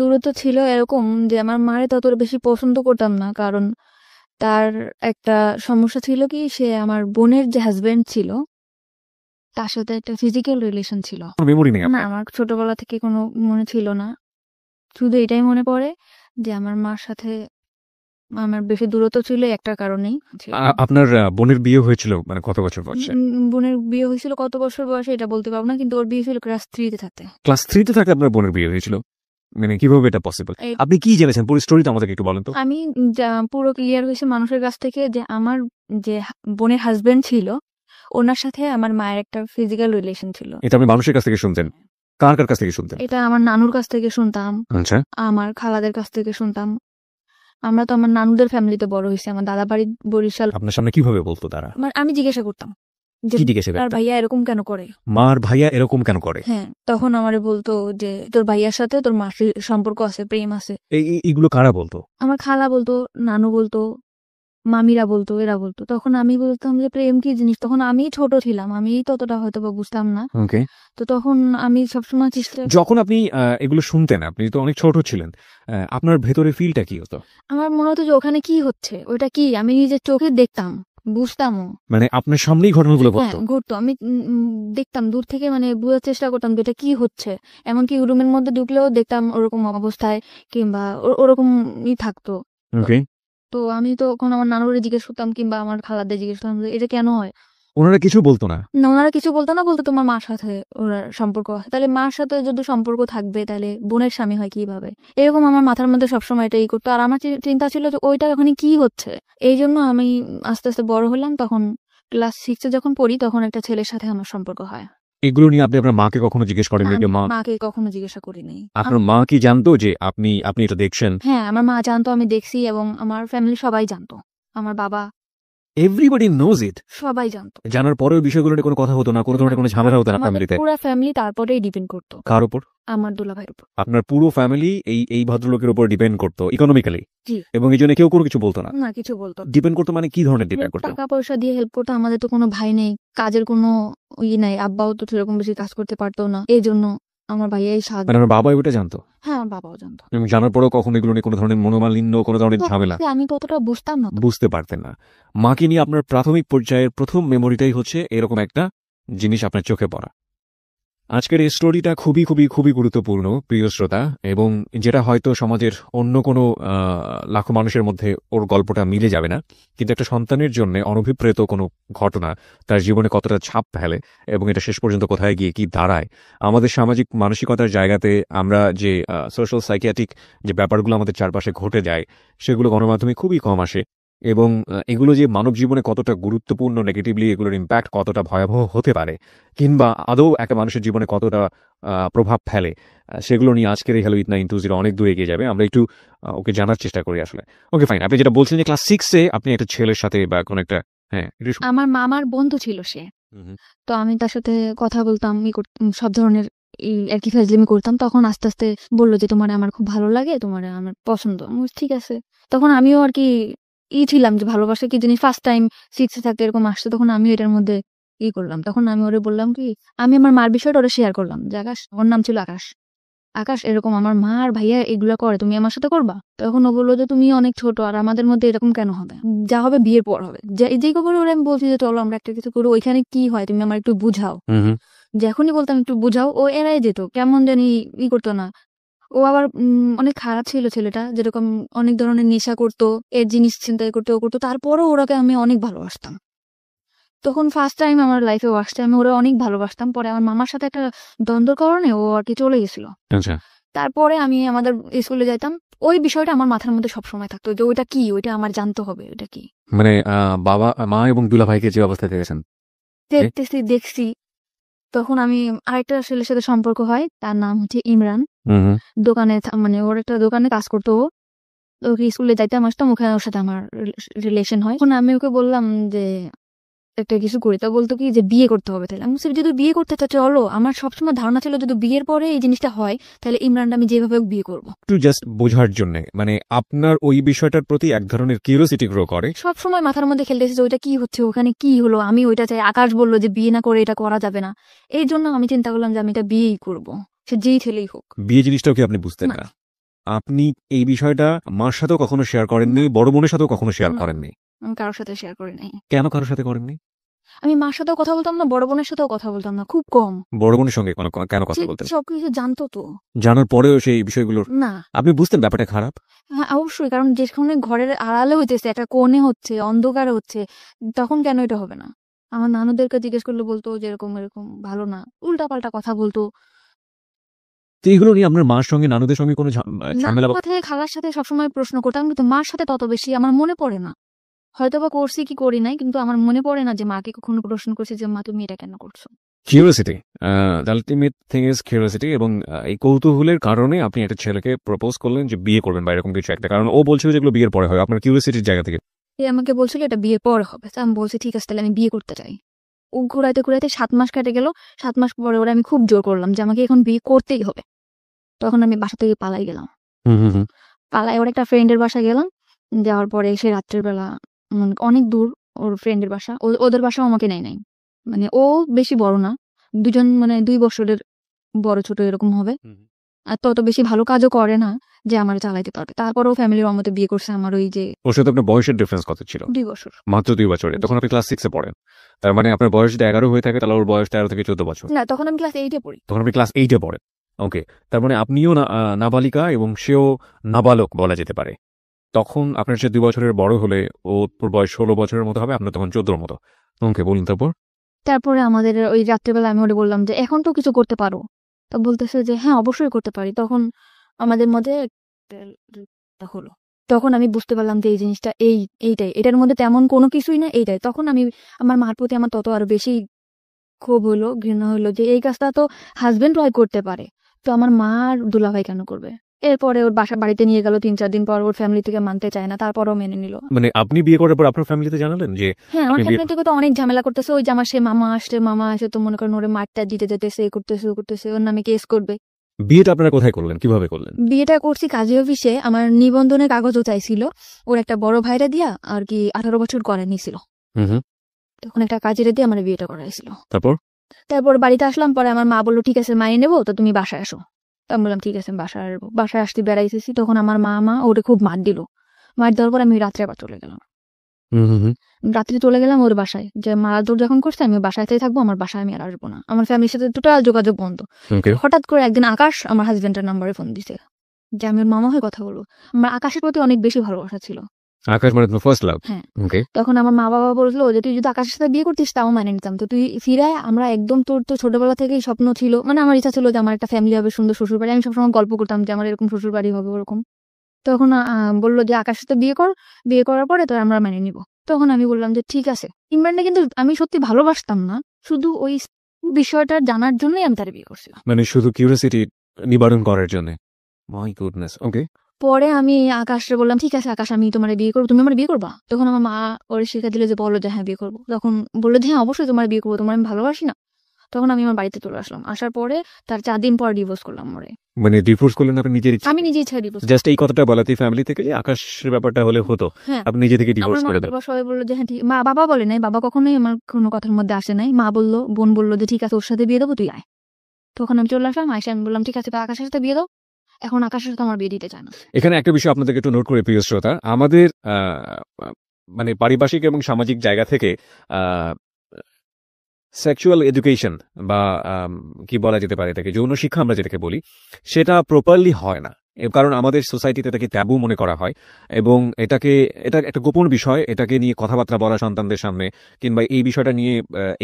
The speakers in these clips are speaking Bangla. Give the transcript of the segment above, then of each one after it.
দূরত্ব ছিল এরকম যে আমার মারে ততটা বেশি পছন্দ করতাম না, কারণ তার একটা সমস্যা ছিল কি, সে আমার বোনের যে হাজবেন্ড ছিল তার সাথে একটা ফিজিক্যাল রিলেশন ছিল। মেমোরি নেই না, আপনার? আমার ছোটবেলা থেকে কোনো মনে ছিল না, শুধু এটাই মনে পড়ে যে আমার মার সাথে আমার বেশি দূরত্ব ছিল একটা কারণেই ছিল। আপনার বোনের বিয়ে হয়েছিল মানে কত বছর বয়সে? বোনের বিয়ে হয়েছিল কত বছর বয়সে এটা বলতে পারবো না, কিন্তু ওর বিয়ে ছিল ক্লাস 3-তে থাকতে। ক্লাস 3-তে থাকতে আপনার বোনের বিয়ে হয়েছিল? মানে কিভাবে এটা পসিবল? আপনি কি জেনেছেন পুরো স্টোরিটা আমাদেরকে একটু বলেন তো। আমি পুরো ক্লিয়ার হয়েছে মানুষের কাছ থেকে যে আমার যে বোনের হাজবেন্ড ছিল ওনার সাথে আমার মায়ের একটা ফিজিক্যাল রিলেশন ছিল। এটা আপনি মানুষের কাছ থেকে শুনতেন? কার কার কাছ থেকে শুনতেন? এটা আমার নানুর কাছ থেকে শুনতাম, আচ্ছা, আমার খালাদের কাছ থেকে শুনতাম। আমরা তো আমার নানুদের ফ্যামিলিতে বড় হয়েছি, আমার দাদা বাড়ি বরিশাল। আপনার সামনে কিভাবে বলতো তারা? আমি জিজ্ঞাসা করতাম যে কি জিজ্ঞেস তার করতেন? ভাইয়া এরকম কেন করে। মার ভাইয়া এরকম কেন করে? হ্যাঁ, তখন আমারে বলতো যে তোর ভাইয়ার সাথে তোর মাসির সম্পর্ক আছে, প্রেম আছে। এইগুলো কারা বলতো? আমার খালা বলতো, নানু বলতো, মামিরা বলতো, এরা বলতো। তখন আমি বলতাম যে প্রেম কি জিনিস, তখন আমি ছোট ছিলাম, আমি ততটা হয়তো বা বুঝতাম না। ওকে। তো তখন আমি সবসময় চেষ্টা, যখন আপনি এগুলো শুনতেন, আপনি তো অনেক ছোট ছিলেন, আপনার ভেতরে ফিলটা কি হতো? আমার মনে হতো যে ওখানে কি হচ্ছে, ওটা কি, আমি নিজের চোখে দেখতাম, বুঝতামও। মানে আপনার সামনেই ঘটনাগুলো হ্যাঁ, ঘটতো? ঘুরতো, আমি দেখতাম দূর থেকে, মানে বোঝার চেষ্টা করতাম যে এটা কি হচ্ছে। এমনকি রুমের মধ্যে ঢুকলেও দেখতাম ওরকম অবস্থায়, কিংবা ওরকমই থাকতো। ওকে। তো আমি তো তখন আমার নানুরে জিজ্ঞেস করতাম, কিংবা আমার খালাদের জিজ্ঞেস করতাম যে এটা কেন হয়। ওনারা কিছু বলতো না? না, ওনারা কিছু বলতো না, বলতো তোমার মার সাথে ওনার সম্পর্ক আছে। তাহলে মার সাথে যদি সম্পর্ক থাকবে তাহলে বোনের স্বামী হয় কিভাবে, এরকম আমার মাথার মধ্যে সবসময় এটাই করতো। আর আমার চিন্তা ছিল যে ওইটা ওখানে কি হচ্ছে। এই জন্য আমি আস্তে আস্তে বড় হলাম, তখন ক্লাস 6-এ যখন পড়ি তখন একটা ছেলের সাথে আমার সম্পর্ক হয়। এগুলো নিয়ে আপনি আপনার মাকে কখনো জিজ্ঞেস করেন না, যে আমি মা? মাকে কখনো জিজ্ঞাসা করিনি। আপনার মা কি জানতো যে আপনি আপনি এটা দেখছেন? হ্যাঁ, আমার মা জানতো আমি দেখছি, এবং আমার ফ্যামিলি সবাই জানতো, আমার বাবা এভরিবডি নোজ ইট? সবাই জানতো। জানার পরেও বিষয়গুলো নিয়ে কোনো কথা হতো না, কোনো ধরনের কোনো ঝামেলা হতো না আমাদের ফ্যামিলিতে? পুরো ফ্যামিলি তারপরেই ডিপেন্ড করতো কার উপর? আমার দুলাভাইয়ের উপর। আপনার পুরো ফ্যামিলি এই ভদ্রলোকের উপর ডিপেন্ড করতো ইকোনমিক্যালি? জি। এবং এই জন্য কেউ কোনো কিছু বলতো না? না, কিছু বলতো না। ডিপেন্ড করতো মানে কি ধরনের ডিপেন্ড করতো? টাকা পয়সা দিয়ে হেল্প করতো। আমাদের তো কোনো ভাই নেই, কাজের কোনো নাই, আব্বাও তো সেরকম বেশি কাজ করতে পারতো না, এই জন্য আমার ভাইয়াই সাহায্য। মানে আমার বাবা এটা জানতো? হ্যাঁ, আমার বাবাও জানতো। এবং জানার পরেও কখনো এগুলো নিয়ে কোনো ধরনের মনোমালিন্য, কোনো ধরনের ঝামেলা? আমি ততটা বুঝতাম না তো। বুঝতে পারতেন না। মাকে নিয়ে আপনার প্রাথমিক পর্যায়ের প্রথম মেমোরিটাই হচ্ছে এরকম একটা জিনিস আপনার চোখে পড়া। আজকের এই স্টোরিটা খুবই খুবই খুবই গুরুত্বপূর্ণ প্রিয় শ্রোতা, এবং যেটা হয়তো সমাজের অন্য কোনো লাখো মানুষের মধ্যে ওর গল্পটা মিলে যাবে না, কিন্তু একটা সন্তানের জন্য অনভিপ্রেত কোনো ঘটনা তার জীবনে কতটা ছাপ ফেলে এবং এটা শেষ পর্যন্ত কোথায় গিয়ে কি দাঁড়ায়, আমাদের সামাজিক মানসিকতার জায়গাতে আমরা যে সোশ্যাল সাইকিয়াট্রিক যে ব্যাপারগুলো আমাদের চারপাশে ঘটে যায় সেগুলো গণমাধ্যমে খুবই কম আসে, এবং এগুলো যে মানব জীবনে কতটা গুরুত্বপূর্ণ, নেগেটিভলি এগুলোর ইম্প্যাক্ট কতটা ভয়াবহ হতে পারে, কিংবা আদৌ একটা মানুষের জীবনে কতটা প্রভাব ফেলে, সেগুলো নিয়ে আজকের এই হ্যালো ইট 920 অনেক দূর এগিয়ে যাবে। আমরা একটু ওকে জানার চেষ্টা করি আসলে। ওকে, ফাইন। আপনি যেটা বলছেন যে ক্লাস 6-এ আপনি একটা ছেলের সাথে বা কোনো একটা, হ্যাঁ, আমার মামার বন্ধু ছিল সে। তো আমি তার সাথে কথা বলতাম, সব ধরনের আর কি ফাজলামি করতাম। তখন আস্তে আস্তে বললো যে তোমার আমার খুব ভালো লাগে, তোমার আমার পছন্দ। আমি বলছি, ঠিক আছে। তখন আমিও আর কি ছিলাম যে ভালোবাসা কি জিনিস, ফার্স্ট টাইম 6-এ থাকতে এরকম আসছে, তখন আমিও এটার মধ্যে করলাম। তখন আমি ওরে বললাম কি, আমি আমার মার বিষয়টা ওরা শেয়ার করলাম যে আকাশ, ওর নাম ছিল আকাশ, আকাশ এরকম আমার মা আর ভাইয়া এগুলা করে, তুমি আমার সাথে করবা? তখন ও বললো যে তুমি অনেক ছোট, আর আমাদের মধ্যে এরকম কেন হবে, যা হবে বিয়ের পর হবে। যে খবর ওরা, আমি বলছি যে চলো আমরা একটা কিছু করি, ওইখানে কি হয় তুমি আমার একটু বুঝাও। যখনই বলতাম একটু বুঝাও, ও এড়াই যেত, কেমন জানি করতো না। ও আবার অনেক খারাপ ছিল ছেলেটা, যেরকম অনেক ধরনের নেশা করতো, এর জিনিস ছিনতাই করতো, ও করতো। তারপরও ওরাকে আমি অনেক ভালোবাসতাম। তখন ফার্স্ট টাইম আমার লাইফে আসছে, আমি ওরা অনেক ভালোবাসতাম। পরে আমার মামার সাথে একটা দ্বন্দ্বের কারণে ও আর কি চলে গেছিল। আচ্ছা। তারপরে আমি আমাদের স্কুলে যাইতাম, ওই বিষয়টা আমার মাথার মধ্যে সবসময় থাকতো যে ওইটা কি, ওইটা আমার জানতে হবে, ওইটা কি। মানে বাবা, মা এবং দুলা ভাইকে যে অবস্থায় দেখেছেন? দেখছি। তখন আমি আরেকটা ছেলের সাথে সম্পর্ক হয়, তার নাম হচ্ছে ইমরান। দোকানে মানে ওর একটা দোকানে কাজ করতো ও। ওকে স্কুলে যাইতাম আসতাম, ওখানে ওর সাথে আমার রিলেশন হয়। তখন আমি ওকে বললাম যে একটা কিছু করি, তা বলতো কি যে বিয়ে করতে হবে। তাহলে আমি বলছি, যদি বিয়ে করতে চাও চলো। আমার সবসময় ধারণা ছিল যদি বিয়ের পরে এই জিনিসটা হয় তাহলে ইমরানটা আমি যেভাবে হোক বিয়ে করবো। একটু জাস্ট বোঝার জন্য, মানে আপনার ওই বিষয়টার প্রতি এক ধরনের কিউরিওসিটি গ্রো করে। সবসময় মাথার মধ্যে খেলতেছে যে ওইটা কি হচ্ছে, ওখানে কি হলো, আমি ওইটা চাই। আকাশ বললো যে বিয়ে না করে এটা করা যাবে না, এই জন্য আমি চিন্তা করলাম যে আমি এটা বিয়েই করবো, সে যেই ছেলেই হোক। বিয়ে জিনিসটাও কি আপনি বুঝতেন না। না? আপনি এই বিষয়টা মার সাথেও কখনো শেয়ার করেননি, বড় বোনের সাথেও কখনো শেয়ার না। করেননি? আমি কারোর সাথে শেয়ার করি নাই। কেন কারোর সাথে করেননি? আমি মার সাথেও কথা বলতাম না, বড় বোনের সাথেও কথা বলতাম না, খুব কম। বড় বোনের সঙ্গে কেন কথা সে বলতেন? সবকিছু জানতো তো। জানার পরেও সেই বিষয়গুলোর না। আপনি বুঝতেন ব্যাপারটা খারাপ? হ্যাঁ, অবশ্যই। কারণ যেখানে ঘরের আড়ালে হইতেছে, একটা কোণে হচ্ছে, অন্ধকারে হচ্ছে, তখন কেন এটা হবে না? আমার নানুদেরকে জিজ্ঞেস করলে বলতো যে এরকম, এরকম ভালো না। উল্টাপাল্টা কথা বলতো। তো এগুলো নিয়ে আপনার মার সঙ্গে নানুদের সঙ্গে কোনো ঝামেলা নানুর সাথে খালার সাথে সবসময় প্রশ্ন করতাম, কিন্তু মার সাথে তত বেশি আমার মনে পড়ে না। হয়তোবা করছি কি করি নাই, কিন্তু আমার মনে পড়ে না যে মাকে কখনো প্রশ্ন করছি যে মা তুমি এটা কেন করছো। Curiosity, the ultimate thing is curiosity, এবং এই কৌতূহলের কারণে আপনি একটা ছেলেকে প্রপোজ করলেন যে বিয়ে করবেন বা এরকম কিছু একটা, কারণ ও বলছিল যেগুলো বিয়ের পরে হয়, আপনার কিউরিওসিটির জায়গা থেকে। সে আমাকে বলছিল এটা বিয়ের পরে হবে, তো আমি বলছি ঠিক আছে তাহলে আমি বিয়ে করতে চাই। ও ঘুরাইতে ঘুরাইতে 7 মাস কেটে গেল। 7 মাস পরে ওরা আমি খুব জোর করলাম যে আমাকে এখন বিয়ে করতেই হবে। তখন আমি বাসা থেকে পালাই গেলাম। পালাই ওর একটা ফ্রেন্ডের বাসায় গেলাম। যাওয়ার পরে সে রাত্রের বেলা অনেক দূর ওর ফ্রেন্ডের বাসা। ওদের বাসাও আমাকে নেয় নাই। মানে ও বেশি বড় না। দুজন মানে 2 বছরের বড় ছোট এরকম হবে। আর তত বেশি ভালো কাজও করে না যে আমার চালাইতে পারবে। তারপরেও ফ্যামিলির অমতে বিয়ে করছে আমার ওই যে ওর সাথে আপনার বয়সের ডিফারেন্স কত ছিল? 2 বছর। মাত্র 2 বছরে। তখন আপনি ক্লাস 6 এ পড়েন। তার মানে আপনার বয়স যদি 11 হয়ে থাকে তাহলে ওর বয়স 13 থেকে 14 বছর। না, তখন আমি ক্লাস 8 এ পড়ি। তখন আপনি ক্লাস 8 এ পড়েন। ওকে। তার মানে আপনিও নাবালিকা এবং সেও নাবালক বলা যেতে পারে। তখন আপনার চেয়ে 2 বছরের বড় হলে ওর বয়স 16 বছরের মতো হবে, আপনার তখন 14 র মতো। ওকে, বলুন তারপর? তারপরে আমাদের ওই রাত্রেবেলা আমি ওরে বললাম যে এখন তো কিছু করতে পারো। তো বলতেছে যে হ্যাঁ অবশ্যই করতে পারি। তখন আমাদের মধ্যে একটা হলো। তখন আমি বুঝতে পারলাম যে এই জিনিসটা এইটাই। এটার মধ্যে তেমন কোনো কিছুই না, এইটাই। তখন আমি আমার মার প্রতি আমার তত আরো বেশি ক্ষোভ হলো, ঘৃণা হলো যে এই কাজটা তো হাজবেন্ড ওয়াইফ করতে পারে। তো আমার মা আর দুলাভাই কেন করবে? এরপরে ওর বাড়িতে নিয়ে গেল 3-4 দিন পর। ওর ফ্যামিলি থেকে মানতে চায় না, তারপরেও মেনে নিল। মানে আপনি বিয়ে করার পর আপনার ফ্যামিলিতে জানালেন যে হ্যাঁ, আমার আপনি বিয়ে? ফ্যামিলি থেকে তো অনেক ঝামেলা করতেছে। ওই যে আমার সে মামা আসে তো মনে করেন ওরে মারটা দিতে যেতেছে, এ করতেছে, ও করতেছে, ওর নামে কেস করবে। বিয়েটা আপনারা কোথায় করলেন? কিভাবে করলেন? বিয়েটা করছি কাজী অফিসে। আমার নিবন্ধনের কাগজও চাইছিল। ওর একটা বড় ভাইরা দিয়া আর কি 18 বছর করে নিছিল। হুম। তখন একটা কাজের দিয়ে আমার বিয়েটা করাইছিল। তারপর? তারপর বাড়িতে আসলাম, পরে আমার মা বললো ঠিক আছে মানিয়ে নেবো, তো তুমি বাসায় আসো। তো আমি বললাম ঠিক আছে আমি বাসায় আসবো। বাসায় আসতে বেড়াইতেছি, তখন আমার মা ওরে খুব মার দিল। মার দেওয়ার পর আমি রাত্রে আবার চলে গেলাম। হুম। রাত্রে চলে গেলাম ওর বাসায়, যে মারাদুর যখন করছে আমি বাসাতেই থাকবো, আমার বাসায় আমি আর আসবো না। আমার ফ্যামিলির সাথে টোটাল যোগাযোগ বন্ধ। ওকে। হঠাৎ করে একদিন আকাশ আমার হাজবেন্ডের নাম্বারে ফোন দিছে যে আমি ওর মামা হয়ে কথা বলবো। আমার আকাশের প্রতি অনেক বেশি ভালোবাসা ছিল। আকাশ মানে তোমার ফার্স্ট লাভ? হ্যাঁ। ওকে। তখন আমার মা বাবা বললো যে তুই যদি আকাশের সাথে বিয়ে করতিস তাও মানে নিতাম, তো তুই ফিরায় আমরা একদম, তোর তো ছোটবেলা থেকেই স্বপ্ন ছিল, মানে আমার ইচ্ছা ছিল যে আমার একটা ফ্যামিলি হবে, সুন্দর শ্বশুর বাড়ি। আমি সবসময় গল্প করতাম যে আমার এরকম শ্বশুর বাড়ি হবে ওরকম। তখন বললো যে আকাশের সাথে বিয়ে কর, বিয়ে করার পরে তো আমরা মেনে নিব। তখন আমি বললাম যে ঠিক আছে। ইমরানকে কিন্তু আমি সত্যি ভালোবাসতাম না, শুধু ওই বিষয়টা জানার জন্যই আমি তার বিয়ে করছিলাম। মানে শুধু কিউরিওসিটি নিবারণ করার জন্য। My goodness. ওকে। পরে আমি আকাশে বললাম ঠিক আছে আকাশ আমি তোমার বিয়ে করবো, তুমি আমার বিয়ে করবা? তখন আমার মা ওর শিখা দিল যে বলো যে হ্যাঁ বিয়ে করবো। তখন বললো যে হ্যাঁ অবশ্যই তোমার বিয়ে করবো, তোমার আমি ভালোবাসি না। তখন আমি আমার বাড়িতে চলে আসলাম। আসার পরে তার 4 দিন পর ডিভোর্স করলাম ওরে। মানে ডিভোর্স করলেন আপনি নিজের ইচ্ছা? আমি নিজে ইচ্ছা ডিভোর্স। জাস্ট এই কথাটা বলাতেই ফ্যামিলি থেকে যে আকাশের ব্যাপারটা হলে হতো, হ্যাঁ, আপনি নিজে থেকে আমার ডিভোর্স মা করে দেন? বাবা সবাই বললো যে হ্যাঁ ঠিক। বাবা বলে নাই, বাবা কখনোই আমার কোনো কথার মধ্যে আসে নাই। মা বললো, বোন বললো যে ঠিক আছে ওর সাথে বিয়ে দেবো, তুই আয়। তখন আমি চলে আসলাম। আয়সা আমি বললাম ঠিক আছে তো আকাশের সাথে বিয়ে দাও। এখন আকাশের সাথে আমার বিয়ে দিতে চায় না। এখানে একটা বিষয় আপনাদেরকে একটু নোট করে প্রিয় শ্রোতা, আমাদের মানে পারিপার্শ্বিক এবং সামাজিক জায়গা থেকে সেক্সুয়াল এডুকেশন বা কি বলা যেতে পারে এটাকে, যৌন শিক্ষা আমরা যেটাকে বলি, সেটা প্রপারলি হয় না। কারণ আমাদের সোসাইটিতে এটাকে ট্যাবু মনে করা হয় এবং এটা একটা গোপন বিষয়। এটাকে নিয়ে কথাবার্তা বলা সন্তানদের সামনে, কিংবা এই বিষয়টা নিয়ে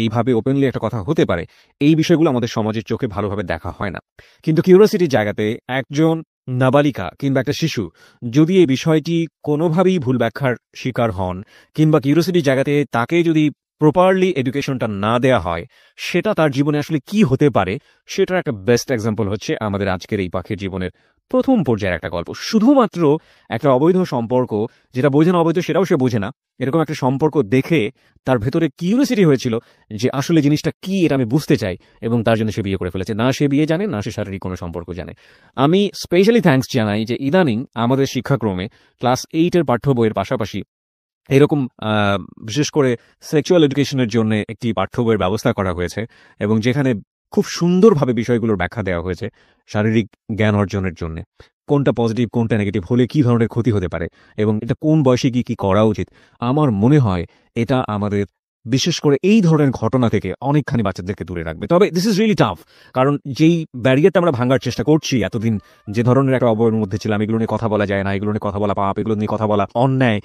এইভাবে ওপেনলি একটা কথা হতে পারে, এই বিষয়গুলো আমাদের সমাজের চোখে ভালোভাবে দেখা হয় না। কিন্তু কিউরিওসিটির জায়গাতে একজন নাবালিকা কিংবা একটা শিশু যদি এই বিষয়টি কোনোভাবেই ভুল ব্যাখ্যার শিকার হন, কিংবা কিউরিওসিটির জায়গাতে তাকে যদি প্রপারলি এডুকেশনটা না দেয়া হয়, সেটা তার জীবনে আসলে কি হতে পারে, সেটার একটা বেস্ট এক্সাম্পল হচ্ছে আমাদের আজকের এই পাখির জীবনের প্রথম পর্যায়ের একটা গল্প। শুধুমাত্র একটা অবৈধ সম্পর্ক, যেটা বোঝে না অবৈধ সেটাও সে বোঝে না, এরকম একটা সম্পর্ক দেখে তার ভেতরে কিউরিওসিটি হয়েছিল যে আসলে জিনিসটা কি, এটা আমি বুঝতে চাই, এবং তার জন্য সে বিয়ে করে ফেলেছে। না সে বিয়ে জানে, না সে শারীরিক কোনো সম্পর্ক জানে। আমি স্পেশালি থ্যাঙ্কস জানাই যে ইদানিং আমাদের শিক্ষাক্রমে ক্লাস 8 এর পাঠ্য বইয়ের পাশাপাশি এরকম বিশেষ করে সেক্সুয়াল এডুকেশনের জন্য একটি পাঠ্য বইয়ের ব্যবস্থা করা হয়েছে, এবং যেখানে খুব সুন্দরভাবে বিষয়গুলোর ব্যাখ্যা দেওয়া হয়েছে শারীরিক জ্ঞান অর্জনের জন্য। কোনটা পজিটিভ কোনটা নেগেটিভ হলে কি ধরনের ক্ষতি হতে পারে এবং এটা কোন বয়সে কি কি করা উচিত, আমার মনে হয় এটা আমাদের বিশেষ করে এই ধরনের ঘটনা থেকে অনেকখানি বাচ্চাদেরকে দূরে রাখবে। তবে দিস ইজ রিয়েলি টাফ, কারণ যেই ব্যারিয়ারটা আমরা ভাঙার চেষ্টা করছি, এতদিন যে ধরনের একটা অবয়ের মধ্যে ছিলাম, এগুলো নিয়ে কথা বলা যায় না, এগুলো নিয়ে কথা বলা পাপ, এগুলো নিয়ে কথা বলা অন্যায়,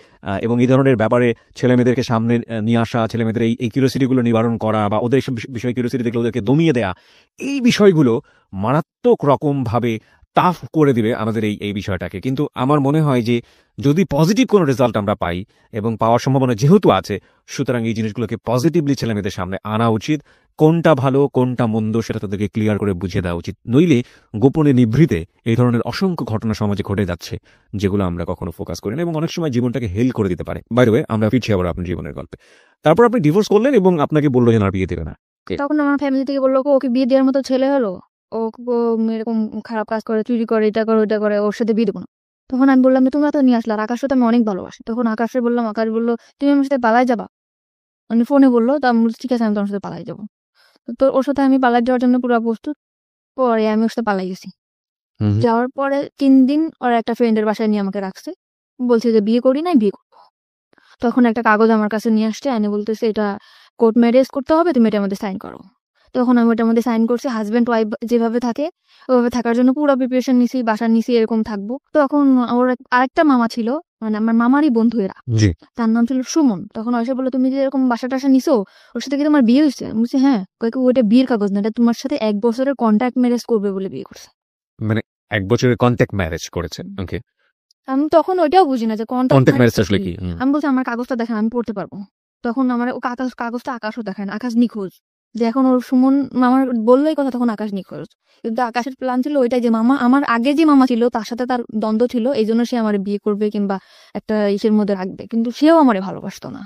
এবং এই ধরনের ব্যাপারে ছেলেমেয়েদেরকে সামনে নিয়ে আসা, ছেলেমেয়েদের এই কিউরিওসিটিগুলো নিবারণ করা বা ওদের সব বিষয়ে কিউরিওসিটি দেখলে ওদেরকে দমিয়ে দেয়া, এই বিষয়গুলো মারাত্মক রকমভাবে টাফ করে দিবে আমাদের এই বিষয়টাকে। কিন্তু আমার মনে হয় যে যদি পজিটিভ কোনো রেজাল্ট আমরা পাই এবং পাওয়ার সম্ভাবনা যেহেতু আছে, সুতরাং এই জিনিসগুলোকে পজিটিভলি ছেলেমেয়েদের সামনে আনা উচিত। কোনটা ভালো কোনটা মন্দ সেটা তাদেরকে ক্লিয়ার করে বুঝিয়ে দেওয়া উচিত, নইলে গোপনে নিভৃতে এই ধরনের অসংখ্য ঘটনা সমাজে ঘটে যাচ্ছে যেগুলো আমরা কখনো ফোকাস করি না এবং অনেক সময় জীবনটাকে হেল করে দিতে পারে। বাই দ্য ওয়ে, আমরা ফিরছি আবার আপনার জীবনের গল্পে। তারপর আপনি ডিভোর্স করলেন এবং আপনাকে বললো যে না, বিয়ে দেবে না। তখন আমার ফ্যামিলি থেকে বললো ওকে বিয়ে দেওয়ার মতো ছেলে হলো, ও এরকম খারাপ কাজ করে, চুরি করে, এটা করে ওটা করে, ওর সাথে বিয়ে দেবো না। তখন আমি বললাম যে তোমরা তো নিয়ে আসলে, আর আকাশও তো আমি অনেক ভালোবাসি। তখন আকাশে বললাম, আকাশ বললো তুমি আমার সাথে পালাই যাবা, মানে ফোনে বললো। তো আমি বলছি ঠিক আছে, আমি তোমার সাথে পালাই যাবো। তো ওর সাথে আমি পালাই যাওয়ার জন্য পুরো প্রস্তুত। পরে আমি ওর সাথে পালাই গেছি। যাওয়ার পরে 3 দিন ওর একটা ফ্রেন্ডের বাসায় নিয়ে আমাকে রাখছে, বলছে যে বিয়ে করি নাই, বিয়ে করবো। তখন একটা কাগজ আমার কাছে নিয়ে আসছে, এনে বলতেছে এটা কোর্ট ম্যারেজ করতে হবে, তুমি এটার মধ্যে সাইন করো। তখন আমি ওটার মধ্যে সাইন করছি। হাজব্যান্ড ওয়াইফ যেভাবে থাকে ওইভাবে থাকার জন্য পুরো প্রিপারেশন নিছি, বাসা নিছি, এরকম থাকবো। তখন ওর আরেকটা মামা ছিল, মানে আমার মামারই বন্ধু এরা, তার নাম ছিল সুমন। তখন এসে বললো তুমি যে এরকম বাসা টাসা নিছো, ওর সাথে কি তোমার বিয়ে হয়েছে? আমি বলছি হ্যাঁ। ওইটা বিয়ের কাগজ না, এটা তোমার সাথে 1 বছরের কন্ট্রাক্ট ম্যারেজ করবে বলে বিয়ে করছে। মানে 1 বছরের কন্ট্যাক্ট ম্যারেজ করেছেন? ওকে। আমি তখন ওইটাও বুঝি না যে কন্ট্যাক্ট ম্যারেজ আসলে কি? আমি বলছি আমার কাগজটা দেখেন, আমি পড়তে পারবো। তখন আমার ও কাগজটা আকাশও দেখায় না, আকাশ নিখোঁজ। যে এখন ওর সুমন মামার বললোই কথা, তখন আকাশ নিখোঁজ। কিন্তু আকাশের প্ল্যান ছিল ওইটাই যে মামা, আমার আগে যে মামা ছিল তার সাথে তার দ্বন্দ্ব ছিল, এই জন্য সে আমার বিয়ে করবে কিংবা একটা ইসের মধ্যে রাখবে, কিন্তু সেও আমারে ভালোবাসতো না।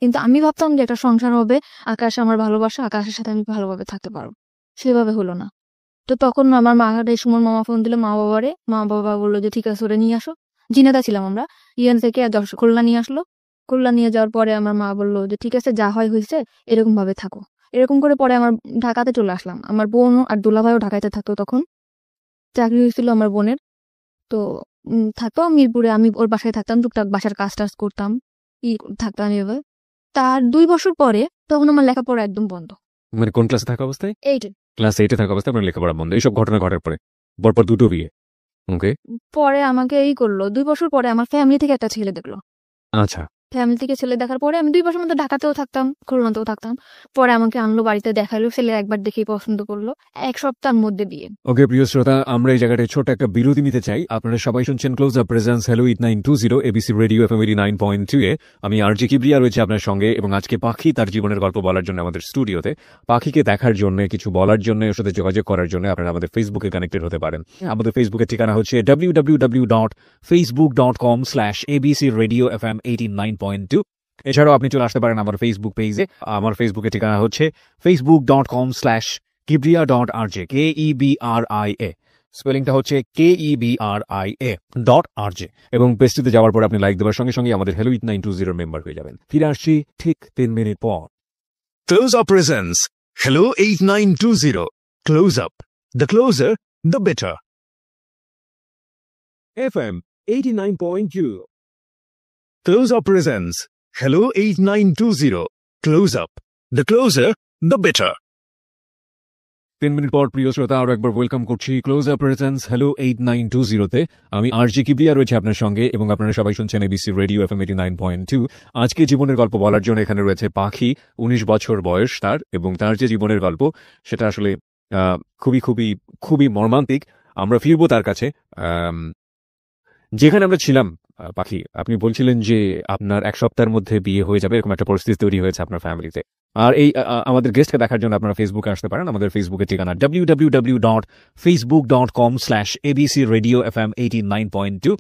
কিন্তু আমি ভাবতাম যে একটা সংসার হবে, আকাশ আমার ভালোবাসা, আকাশের সাথে আমি ভালোভাবে থাকতে পারবো। সেভাবে হলো না। তো তখন আমার সুমন মামা ফোন দিল মা বাবারে, মা বাবা বললো যে ঠিক আছে ওরে নিয়ে আসো। জিনেদা ছিলাম আমরা, ইয়ান থেকে খুলনা নিয়ে আসলো। খুলনা নিয়ে যাওয়ার পরে আমার মা বললো যে ঠিক আছে যা হয় হয়েছে, এরকম ভাবে থাকো। এরকম করে পরে আমার ঢাকাতে চলে আসলাম। আমার বোন আর দুলাভাইও ঢাকাতে থাকতো, তখন চাকরি হয়েছিল আমার বোনের। তো থাকতো মিরপুরে, আমি ওর বাসায় থাকতাম, টুকটাক বাসার কাজ টাজ করতাম, থাকতাম এভাবে। তার 2 বছর পরে তখন আমার লেখাপড়া একদম বন্ধ। মানে কোন ক্লাসে থাকা অবস্থায়? 8 ক্লাস 8 থাকা অবস্থায় আপনার লেখাপড়া বন্ধ। এইসব ঘটনা ঘটার পরে পরপর 2টো বিয়ে। ওকে। পরে আমাকে করলো 2 বছর পরে আমার ফ্যামিলি থেকে একটা ছেলে দেখলো। আচ্ছা। ফ্যামিলি থেকে ছেলে দেখার পরে আমি 2 বছর মধ্যে ঢাকাতেও থাকতাম, খুলনাতেও থাকতাম। পরে আমাকে আনলো, বাড়িতে দেখাইলো, ছেলে একবার দেখেই পছন্দ করলো। 1 সপ্তাহের মধ্যে বিয়ে। ওকে প্রিয় শ্রোতা, আমরা এই জায়গাটায় ছোট একটা বিরতি নিতে চাই। আপনারা সবাই শুনছেন close up presence hello 8920 ABC radio FM 89.2 এ। আমি আরজি কিবরিয়া রয়েছে আপনার সঙ্গে, এবং আজকে পাখি তার জীবনের গল্প বলার জন্য আমাদের স্টুডিওতে। পাখিকে দেখার জন্য, কিছু বলার জন্য, ওর সাথে যোগাযোগ করার জন্য আপনারা আমাদের ফেসবুকে কানেক্টেড হতে পারেন। আমাদের ফেসবুকের ঠিকানা হচ্ছে www.facebook.com/abcradiofm89.2। এছাড়াও আপনি চলে আসতে পারেন আমার ফেসবুক পেজে। আমার ফেসবুকের ঠিকানা হচ্ছে facebook.com/kibria.rj, KEBRIA। স্পেলিংটা হচ্ছে KEBRIA.RJ। এবং পেজটিতে যাওয়ার পর আপনি লাইক দেওয়ার সঙ্গে সঙ্গে আমাদের হ্যালো 8920 মেম্বার হয়ে যাবেন। ফিরে আসছি ঠিক 3 মিনিট পর। Close Up presents Hello 8920. Close Up. The closer, the better. FM 89.2. Close Up presents Hello 8920. Close Up. The closer, the better. 3 minute পর প্রিয় শ্রোতা, আরো একবার ওয়েলকাম করছি ক্লোজ আপ প্রেজেন্স হ্যালো 8920 তে। আমি আরজি কিবরিয়া রয়েছে আপনার সঙ্গে, এবং আপনারা সবাই শুনছেন এবিসি রেডিও FM 89.2। আজকে জীবনের গল্প বলার জন্য এখানে রয়েছে পাখি। 19 বছর বয়স তার, এবং তার যে জীবনের গল্প সেটা আসলে খুবই খুবই খুবই মর্মান্তিক। আমরা ফিরবো তার কাছে। যেখানে আমরা ছিলাম, পাখি আপনি বলছিলেন যে আপনার 1 সপ্তাহের মধ্যে বিয়ে হয়ে যাবে, এরকম একটা পরিস্থিতি তৈরি হয়েছে আপনার ফ্যামিলিতে। আর এই আমাদের গেস্টকে দেখার জন্য আপনারা ফেসবুকে আসতে পারেন। আমাদের ফেসবুকের ঠিকানা www.facebook.com/abcradiofm89.2।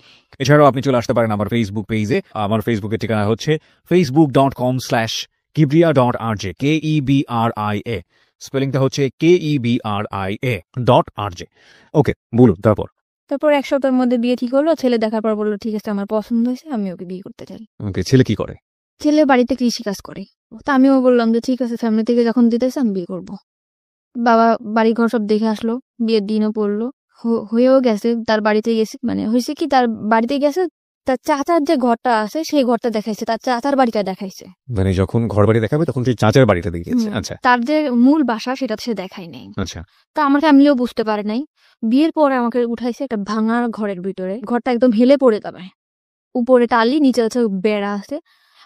এছাড়াও আপনি চলে আসতে পারেন আমার ফেসবুক পেজে। আমার ফেসবুকের ঠিকানা হচ্ছে facebook.com/kibria.rj, KEBRIA। স্পেলিংটা হচ্ছে KEBRIA.RJ। ওকে, বলুন তারপর। তারপর 1 সপ্তাহের মধ্যে বিয়ে ঠিক হলো। ছেলে দেখার পর বললো ঠিক আছে আমার পছন্দ হয়েছে, আমি ওকে বিয়ে করতে চাই। ওকে, ছেলে কি করে? ছেলে বাড়িতে কৃষি কাজ করে। তো আমিও বললাম যে ঠিক আছে, ফ্যামিলি থেকে যখন দিতেছে আমি বিয়ে করব। বাবা বাড়ি ঘর সব দেখে আসলো, বিয়ের দিনও পড়লো। হয়েও গেছে, তার বাড়িতে গেছে, মানে হয়েছে কি তার বাড়িতে গেছে, তার চাচার যে ঘরটা আছে সেই ঘরটা দেখাইছে, তার চাচার বাড়িটা দেখাইছে। মানে যখন ঘর বাড়ি দেখাবে তখন সেই চাচার বাড়িটা দেখিয়েছে। হুম, আচ্ছা তার যে মূল বাসা সেটা সে দেখাই নাই। আচ্ছা তা আমার ফ্যামিলিও বুঝতে পারে নাই। বিয়ের পরে আমাকে উঠাইছে একটা ভাঙা ঘরের ভিতরে, ঘরটা একদম হেলে পড়ে যাবে, উপরে টালি, নিচে আছে বেড়া আছে।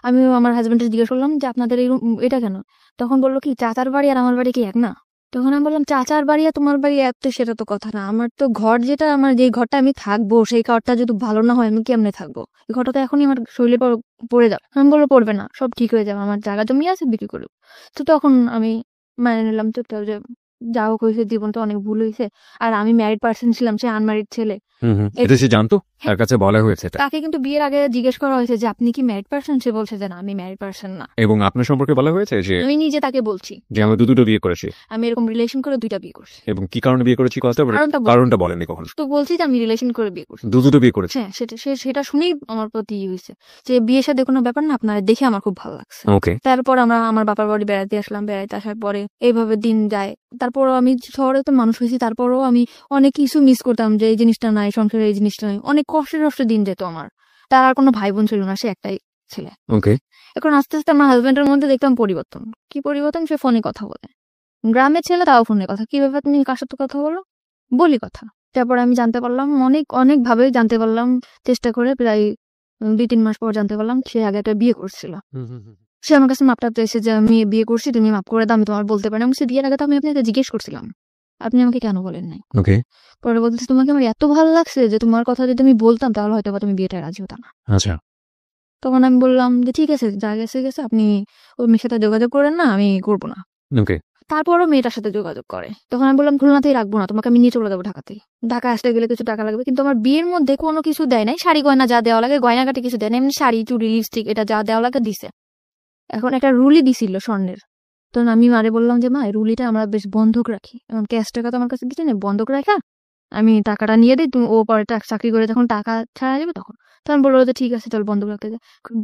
আমি আমার হাজবেন্ডকে জিজ্ঞেস করলাম যে আপনাদের এই এটা কেন? তখন বললো কি চাচার বাড়ি আর আমার বাড়ি কি এক না? তখন আমি বললাম চাচার বাড়ি আর তোমার বাড়ি এক তো সেটা তো কথা না, আমার তো ঘর যেটা, আমার যে ঘরটা আমি থাকবো সেই ঘরটা যদি ভালো না হয় আমি কেমনে থাকবো? এই ঘরটা তো এখনই আমার শরীরে পড়ে যাবে। আমি বললো পড়বে না, সব ঠিক হয়ে যাবে, আমার জায়গা জমি আছে বিক্রি করবো। তো তখন আমি মানে নিলাম চুপচাপ যে যা হোক হয়েছে, জীবন তো অনেক ভুল হয়েছে। আর আমি ম্যারিড পার্সন ছিলাম, সে আনম্যারিড ছেলে। এটা সে জানতো, তার কাছে বলা হয়েছে এটা? তাকে কিন্তু বিয়ের আগে জিজ্ঞেস করা হয়েছে যে আপনি কি ম্যারিড পার্সন, সে বলছে যে না আমি ম্যারিড পার্সন না। এবং আপনার সম্পর্কে বলা হয়েছে যে আমি নিজে তাকে বলছি আমি দুটো বিয়ে করেছি আমি এরকম রিলেশন করে 2টা বিয়ে করছি। এবং কি কারণে বিয়ে করেছি কথা কারণটা বলেনি কখন? তো বলছি যে আমি রিলেশন করে বিয়ে করছি। দুটো বিয়ে করেছি। হ্যাঁ, সেটা শুনেই আমার প্রতি হয়েছে যে বিয়ের সাথে কোনো ব্যাপার না, আপনার দেখে আমার খুব ভালো লাগছে। ওকে। তারপর আমরা আমার বাবার বাড়ি বেড়াতে আসলাম, বেড়াতে আসার পরে এইভাবে দিন যায়। তারপরও আমি শহরে তো মানুষ হয়েছি, তারপরও আমি অনেক কিছু মিস করতাম যে এই জিনিসটা নাই, সংসারে এই জিনিসটা নাই, অনেক কষ্টে দিন যেত আমার। তার আর কোনো ভাই বোন ছিল না, সে একটাই ছেলে। ওকে। এখন আস্তে আস্তে আমার হাজবেন্ডের মধ্যে দেখলাম পরিবর্তন। কি পরিবর্তন? সে ফোনে কথা বলে, গ্রামের ছেলে তাও ফোনে কথা। কি ব্যাপার, তুমি কার সাথে কথা বলো? বলি কথা। তারপর আমি জানতে পারলাম, অনেক ভাবে জানতে পারলাম, চেষ্টা করে প্রায় 2-3 মাস পর জানতে পারলাম সে আগে একটা বিয়ে করছিল। সে আমার কাছে মাপটা চাইছে যে আমি বিয়ে করছি, তুমি মাপ করে দাও, আমি তোমার বলতে পারি না। আমি বলছি বিয়ের আগে তো আমি আপনাকে জিজ্ঞেস করছিলাম, আপনি আমাকে কেন বলেন নাই? ওকে। পরে বলতেছে তোমাকে আমার এত ভালো লাগছে যে তোমার কথা যদি আমি বলতাম তাহলে হয়তো বা তুমি বিয়েটা রাজি হতো না। আচ্ছা। তখন আমি বললাম যে ঠিক আছে, যা গেছে গেছে, আপনি ওই মেয়ের সাথে যোগাযোগ করেন না, আমি করবো না। ওকে। তারপরও মেয়েটার সাথে যোগাযোগ করে। তখন আমি বললাম খুলনাতেই রাখবো না, তোমাকে আমি নিয়ে চলে যাবো ঢাকাতেই। ঢাকা আসতে গেলে কিছু টাকা লাগবে, কিন্তু আমার বিয়ের মধ্যে কোনো কিছু দেয় নাই, শাড়ি গয়না যা দেওয়া লাগে, গয়নাকাটি কিছু দেয় না, এমনি শাড়ি চুড়ি লিপস্টিক এটা যা দেওয়া লাগে দিছে। এখন একটা রুলি দিছিল স্বর্ণের। তখন আমি মারে বললাম যে মা, এই রুলিটা আমরা বেশ বন্ধক রাখি, এখন ক্যাশ টাকা তো আমার কাছে কিছু নেই, বন্ধক রাখা আমি টাকাটা নিয়ে দিই, তুমি ও পরে চাকরি করে যখন টাকা ছাড়া যাবে তখন। তখন বললো যে ঠিক আছে চল বন্ধক রাখতে যা।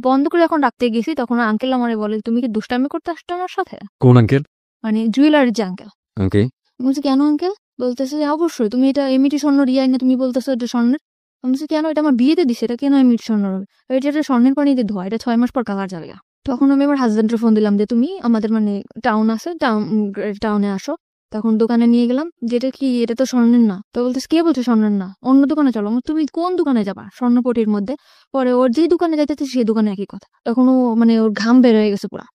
বন্ধক যখন রাখতে গেছি তখন আঙ্কেল আমারে বলে তুমি কি দুষ্টামি করতে আসছো আমার সাথে? কোন আঙ্কেল? মানে জুয়েলারির যে আঙ্কেল। ওকে। বলছি কেন আঙ্কেল? বলতেছে যে অবশ্যই, তুমি এটা এমনিটি স্বর্ণ রিয়াই না, তুমি বলতেছো এটা স্বর্ণের। আমি বলছি কেন, এটা আমার বিয়েতে দিছে, এটা কেন এমনিটি স্বর্ণ হবে? এটা স্বর্ণের পানিতে ধোয়া, এটা 6 মাস পর কালার যাবে। তখন আমি আমার হাজবেন্ডের ফোন দিলাম যে তুমি আমাদের মানে টাউন আছে, টাউনে আসো। তখন দোকানে নিয়ে গেলাম, যেটা কি এটা তো স্বর্ণের না। তো বলতেছে কে বলছে স্বর্ণের না, অন্য দোকানে চলো। তুমি কোন দোকানে যাবা? স্বর্ণপটির মধ্যে। পরে ওর যে দোকানে যাইতেছে সেই দোকানে একই কথা। তখন ও মানে ওর ঘাম বের হয়ে গেছে পুরা।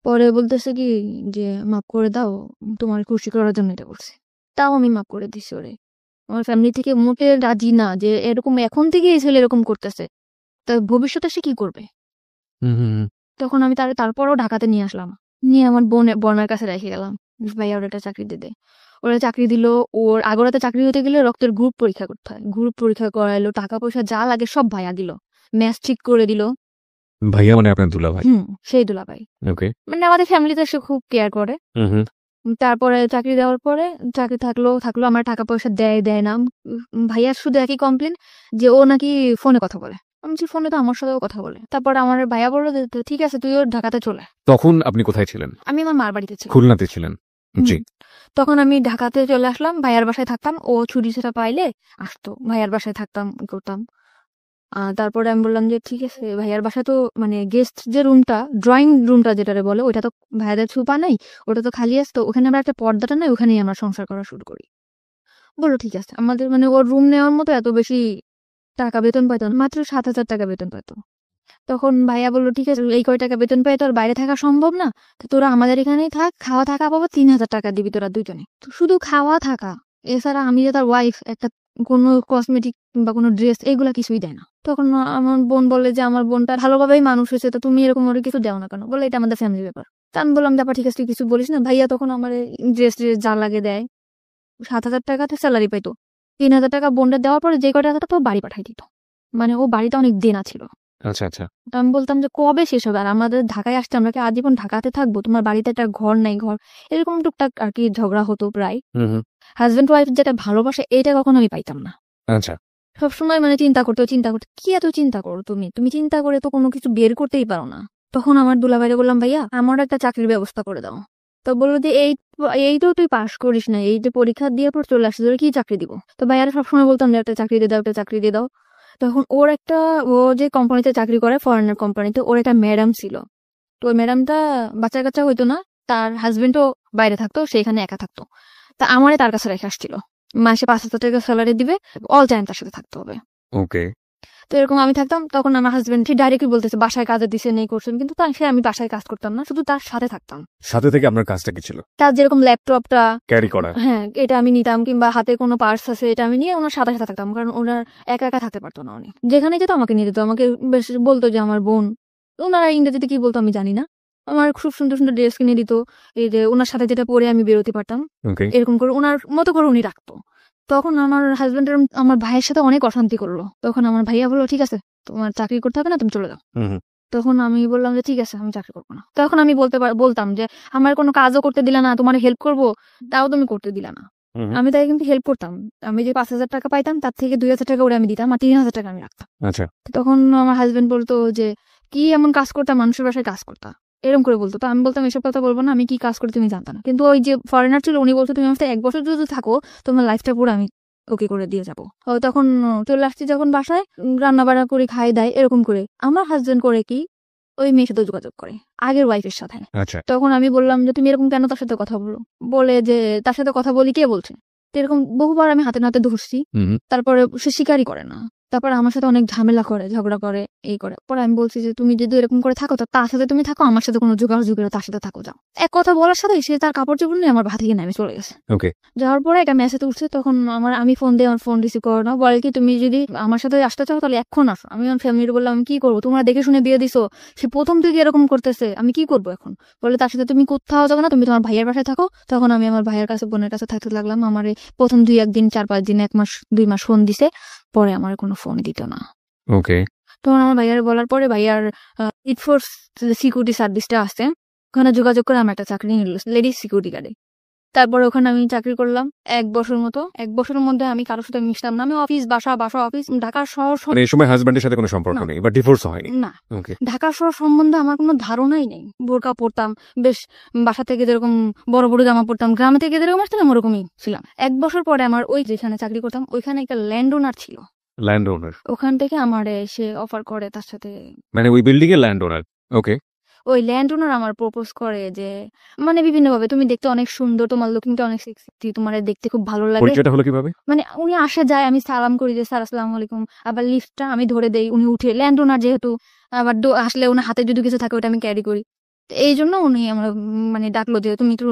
পরে বলতেছে কি যে মাফ করে দাও, তোমার খুশি করার জন্য এটা করছি। তাও আমি মাফ করে দিছি ওরে। আমার ফ্যামিলি থেকে মোটে রাজি না যে এরকম এখন থেকে এই ছেলে এরকম করতেছে, তা ভবিষ্যতে সে কি করবে? তখন আমি তারপরও ঢাকাতে নিয়ে আসলাম, নিয়ে আমার বোনের কাছে রেখে গেলাম, ভাইয়া ওর একটা চাকরি দিতে। ওরা চাকরি দিল। ওর আগরাতে চাকরি হতে গেলে রক্তের গ্রুপ পরীক্ষা করতে হয়, গ্রুপ পরীক্ষা করাইলো, টাকা পয়সা যা লাগে সব ভাইয়া দিল, ম্যাচ ঠিক করে দিল। ভাইয়া মানে আপনার দুলা ভাই? সেই দুলা ভাই। ওকে। মানে আমাদের ফ্যামিলিতে সে খুব কেয়ার করে। তারপরে চাকরি দেওয়ার পরে চাকরি থাকলো আমার টাকা পয়সা দেয় না। ভাইয়ার শুধু একই কমপ্লেন যে ও নাকি ফোনে কথা বলে। আমি বলছি ফোনে তো আমার সাথেও কথা বলে। তারপর আমার ভাইয়া বললো যে ঠিক আছে তুইও ঢাকাতে চলে। তখন আপনি কোথায় ছিলেন? আমি আমার মার বাড়িতে ছিলাম। খুলনাতে ছিলেন? জি। তখন আমি ঢাকাতে চলে আসলাম, ভাইয়ার বাসায় থাকতাম। ও ছুটি সেটা পাইলে আসতো, ভাইয়ার বাসায় থাকতাম, করতাম। তারপরে আমি বললাম যে ঠিক আছে, ভাইয়ার বাসায় তো মানে গেস্ট যে রুমটা, ড্রয়িং রুমটা যেটারে বলে, ওইটা তো ভাইয়াদের ছুপা নাই, ওটা তো খালি আসতো, ওখানে আমরা একটা পর্দাটা নাই, ওখানেই আমরা সংসার করা শুরু করি। বললো ঠিক আছে। আমাদের মানে ওর রুম নেওয়ার মতো এত বেশি টাকা বেতন পাইতো না, মাত্র 7,000 টাকা বেতন পাইতো। তখন ভাইয়া বললো ঠিক আছে, এই কয় টাকা বেতন পাই তো আর বাইরে থাকা সম্ভব না, তো তোরা আমাদের এখানেই থাক, খাওয়া থাকা পাবো, 3,000 টাকা দিবি তোরা দুজনে। তো শুধু খাওয়া থাকা, এছাড়া আমি যে তার ওয়াইফ, একটা কোনো কসমেটিক বা কোনো ড্রেস এগুলা কিছুই দেয় না। তখন আমার বোন বলে যে আমার বোনটা ভালোভাবেই মানুষ হয়েছে, তো তুমি এরকম ওর কিছু দেও না কেন? বলে এটা আমাদের ফ্যামিলি ব্যাপার। তা আমি বললাম ব্যাপার ঠিক আছে, তুই কিছু বলিস না। ভাইয়া তখন আমার ড্রেস যা লাগে দেয়। 7,000 টাকাতে স্যালারি পাইতো, 3,000 টাকা বোনটা দেওয়ার পরে যে কয় টাকাটা তো বাড়ি পাঠাই দিত। মানে ও বাড়িতে অনেক দেনা ছিল। আচ্ছা আচ্ছা। তো আমি বলতাম যে কবে শেষ হবে, আর আমাদের ঢাকায় আসছে, আমরা কি আজীবন ঢাকাতে থাকবো? তোমার বাড়িতে একটা ঘর নাই, ঘর এরকম টুকটাক আর কি ঝগড়া হতো প্রায়। হাজবেন্ড ওয়াইফ যেটা ভালোবাসে এটা কখনো আমি পাইতাম না। আচ্ছা। সবসময় মানে চিন্তা করতে কি এত চিন্তা করো তুমি চিন্তা করে তো কোনো কিছু বের করতেই পারো না। তখন আমার দুলাভাইরে বললাম ভাইয়া আমার একটা চাকরির ব্যবস্থা করে দাও। তো বললো যে এই তো তুই পাস করিস না, এই যে পরীক্ষা দিয়ে পর চলে আসছিস, তোর কি চাকরি দিব? তো ভাইয়ারা সবসময় বলতাম যে একটা চাকরি দিয়ে দাও, একটা চাকরি দিয়ে দাও। তখন ও যে কোম্পানিতে চাকরি করে, ফরেনার কোম্পানিতে, ওর একটা ম্যাডাম ছিল। তো ওই ম্যাডামটা বাচ্চা কাচ্চা হইতো না, তার হাজবেন্ডও বাইরে থাকতো, সেখানে একা থাকতো। তা আমারে তার কাছে রেখে আসছিল, মাসে 5,000 টাকা স্যালারি দিবে, অল টাইম তার সাথে থাকতে হবে। ওকে। তো এরকম আমি থাকতাম, তখন আমার হাজবেন্ড ঠিক ডাইরেক্টলি বলতেছে বাসায় কাজে দিছে নেই করছেন, কিন্তু আমি বাসায় কাজ করতাম না, শুধু তার সাথে থাকতাম। সাথে থেকে আপনার কাজটা কি ছিল? তার যেরকম ল্যাপটপটা ক্যারি করা। হ্যাঁ, এটা আমি নিতাম, কিংবা হাতে কোনো পার্স আছে এটা আমি নিয়ে ওনার সাথে সাথে থাকতাম, কারণ ওনার একা একা থাকতে পারতো না। উনি যেখানে যেত আমাকে নিয়ে যেত, আমাকে বেশ বলতো যে আমার বোন। ওনারা ইংরেজিতে কি বলতো আমি জানি না, আমার খুব সুন্দর সুন্দর ড্রেস কিনে দিত, এই যে ওনার সাথে যেটা পরে আমি বেরোতে পারতাম, ওকে। এরকম করে ওনার মতো করে উনি রাখতো। তখন আমার হাজবেন্ডের আমার ভাইয়ের সাথে অনেক অশান্তি করলো। তখন আমার ভাইয়া বললো ঠিক আছে, তোমার চাকরি করতে হবে না, তুমি চলে যাও। তখন আমি বললাম যে ঠিক আছে, আমি চাকরি করবো না। তখন আমি বলতাম যে আমার কোনো কাজও করতে দিলা না, তোমার হেল্প করবো তাও তুমি করতে দিলা না। আমি তাই কিন্তু হেল্প করতাম, আমি যে 5,000 টাকা পাইতাম তার থেকে 2,000 টাকা ওরে আমি দিতাম, আর 3,000 টাকা আমি রাখতাম। আচ্ছা। তখন আমার হাজবেন্ড বলতো যে কি এমন কাজ করতাম, মানুষের বাসায় কাজ করতাম, এরকম করে বলতো। তো আমি বলতাম এসব কথা বলবো না, আমি কি কাজ করি তুমি জানতা না। কিন্তু ওই যে ফরেনার ছিল উনি বলতো তুমি আমার সাথে 1 বছর যদি থাকো, তোমার লাইফটা পুরো আমি ওকে করে দিয়ে যাবো। তখন চলে আসছি যখন বাসায়, রান্না বান্না করে খাই দেয়, এরকম করে আমার হাজবেন্ড করে কি ওই মেয়ের সাথে যোগাযোগ করে, আগের ওয়াইফের সাথে। আচ্ছা। তখন আমি বললাম যে তুমি এরকম কেন তার সাথে কথা বলো? বলে যে তার সাথে কথা বলি, কে বলছে? তো এরকম বহুবার আমি হাতে নাতে ধরছি, তারপরে সে স্বীকারই করে না। তারপরে আমার সাথে অনেক ঝামেলা করে, ঝগড়া করে, এই করে। পরে আমি বলছি যে তুমি যদি এরকম করে থাকো, তো তার সাথে তুমি থাকো, আমার সাথে কোনো যোগাযোগ তার সাথে থাকো, যাও। এক কথা বলার সাথে সে তার কাপড় চোপড় নিয়ে আমার ভাত থেকে নেমে চলে গেছে। ওকে। যাওয়ার পরে একটা মেসেজ উঠছে, তখন আমি ফোন দিয়ে আমার ফোন রিসিভ করো না, বলে কি তুমি যদি আমার সাথে আসতে চাও তাহলে এখন আসো। আমি আমার ফ্যামিলি বললাম আমি কি করবো, তোমরা দেখে শুনে বিয়ে দিছো, সে প্রথম থেকে এরকম করতেছে, আমি কি করবো এখন? বলে তার সাথে তুমি কোথাও যাবে না, তুমি তোমার ভাইয়ের বাসায় থাকো। তখন আমি আমার ভাইয়ের কাছে, বোনের কাছে থাকতে লাগলাম। আমার প্রথম 2-1 দিন, 4-5 দিন, 1 মাস 2 মাস ফোন দিছে, পরে আমার কোনো ফোন দিত না। ওকে। তখন আমার ভাইয়ার বলার পরে ভাইয়ার ইটফোর্স সিকিউরিটি সার্ভিসটা আসছে, ওখানে যোগাযোগ করে আমার একটা চাকরি নিল লেডিস সিকিউরিটি গার্ডে। তারপরে ওখানে আমি চাকরি করলাম 1 বছর মতো। 1 বছরের মধ্যে আমি কারোর সাথে মিশতাম না। আমি অফিস বাসা অফিস, ঢাকা শহর মানে এই সময় হাজবেন্ডের সাথে কোনো সম্পর্ক না। নেই বা ডিভোর্স হয়নি? না, ওকে। ঢাকা শহর সম্বন্ধে আমার কোনো ধারণাই নেই। বোরকা পরতাম, বেশ বাসা থেকে যেরকম বড় বড় জামা পরতাম, গ্রামে থেকে যেরকম আসতাম ওরকমই ছিলাম। 1 বছর পরে আমার ওই যেখানে চাকরি করতাম ওইখানে একটা ল্যান্ড ওনার ছিল, ল্যান্ড ওনার? ওখান থেকে আমার সে অফার করে তার সাথে, মানে ওই বিল্ডিং এর ল্যান্ড ওনার? ওকে। ওই ল্যান্ড ওনার আমার প্রপোজ করে যে মানে বিভিন্ন ভাবে, তুমি দেখতে অনেক সুন্দর, তোমার লুকিংটা অনেক সেক্সি, তোমার দেখতে খুব ভালো লাগে। পরিচয়টা হলো কিভাবে? মানে উনি আসে যায়, আমি সালাম করি যে স্যার আসসালামু আলাইকুম, আবার লিফটটা আমি ধরে দেই, উনি উঠে। ল্যান্ড ওনার যেহেতু, আবার আসলে ওনার হাতে যদি কিছু থাকে ওটা আমি ক্যারি করি, তো এই জন্য উনি আমার মানে ডাকলো যে তুমি একটু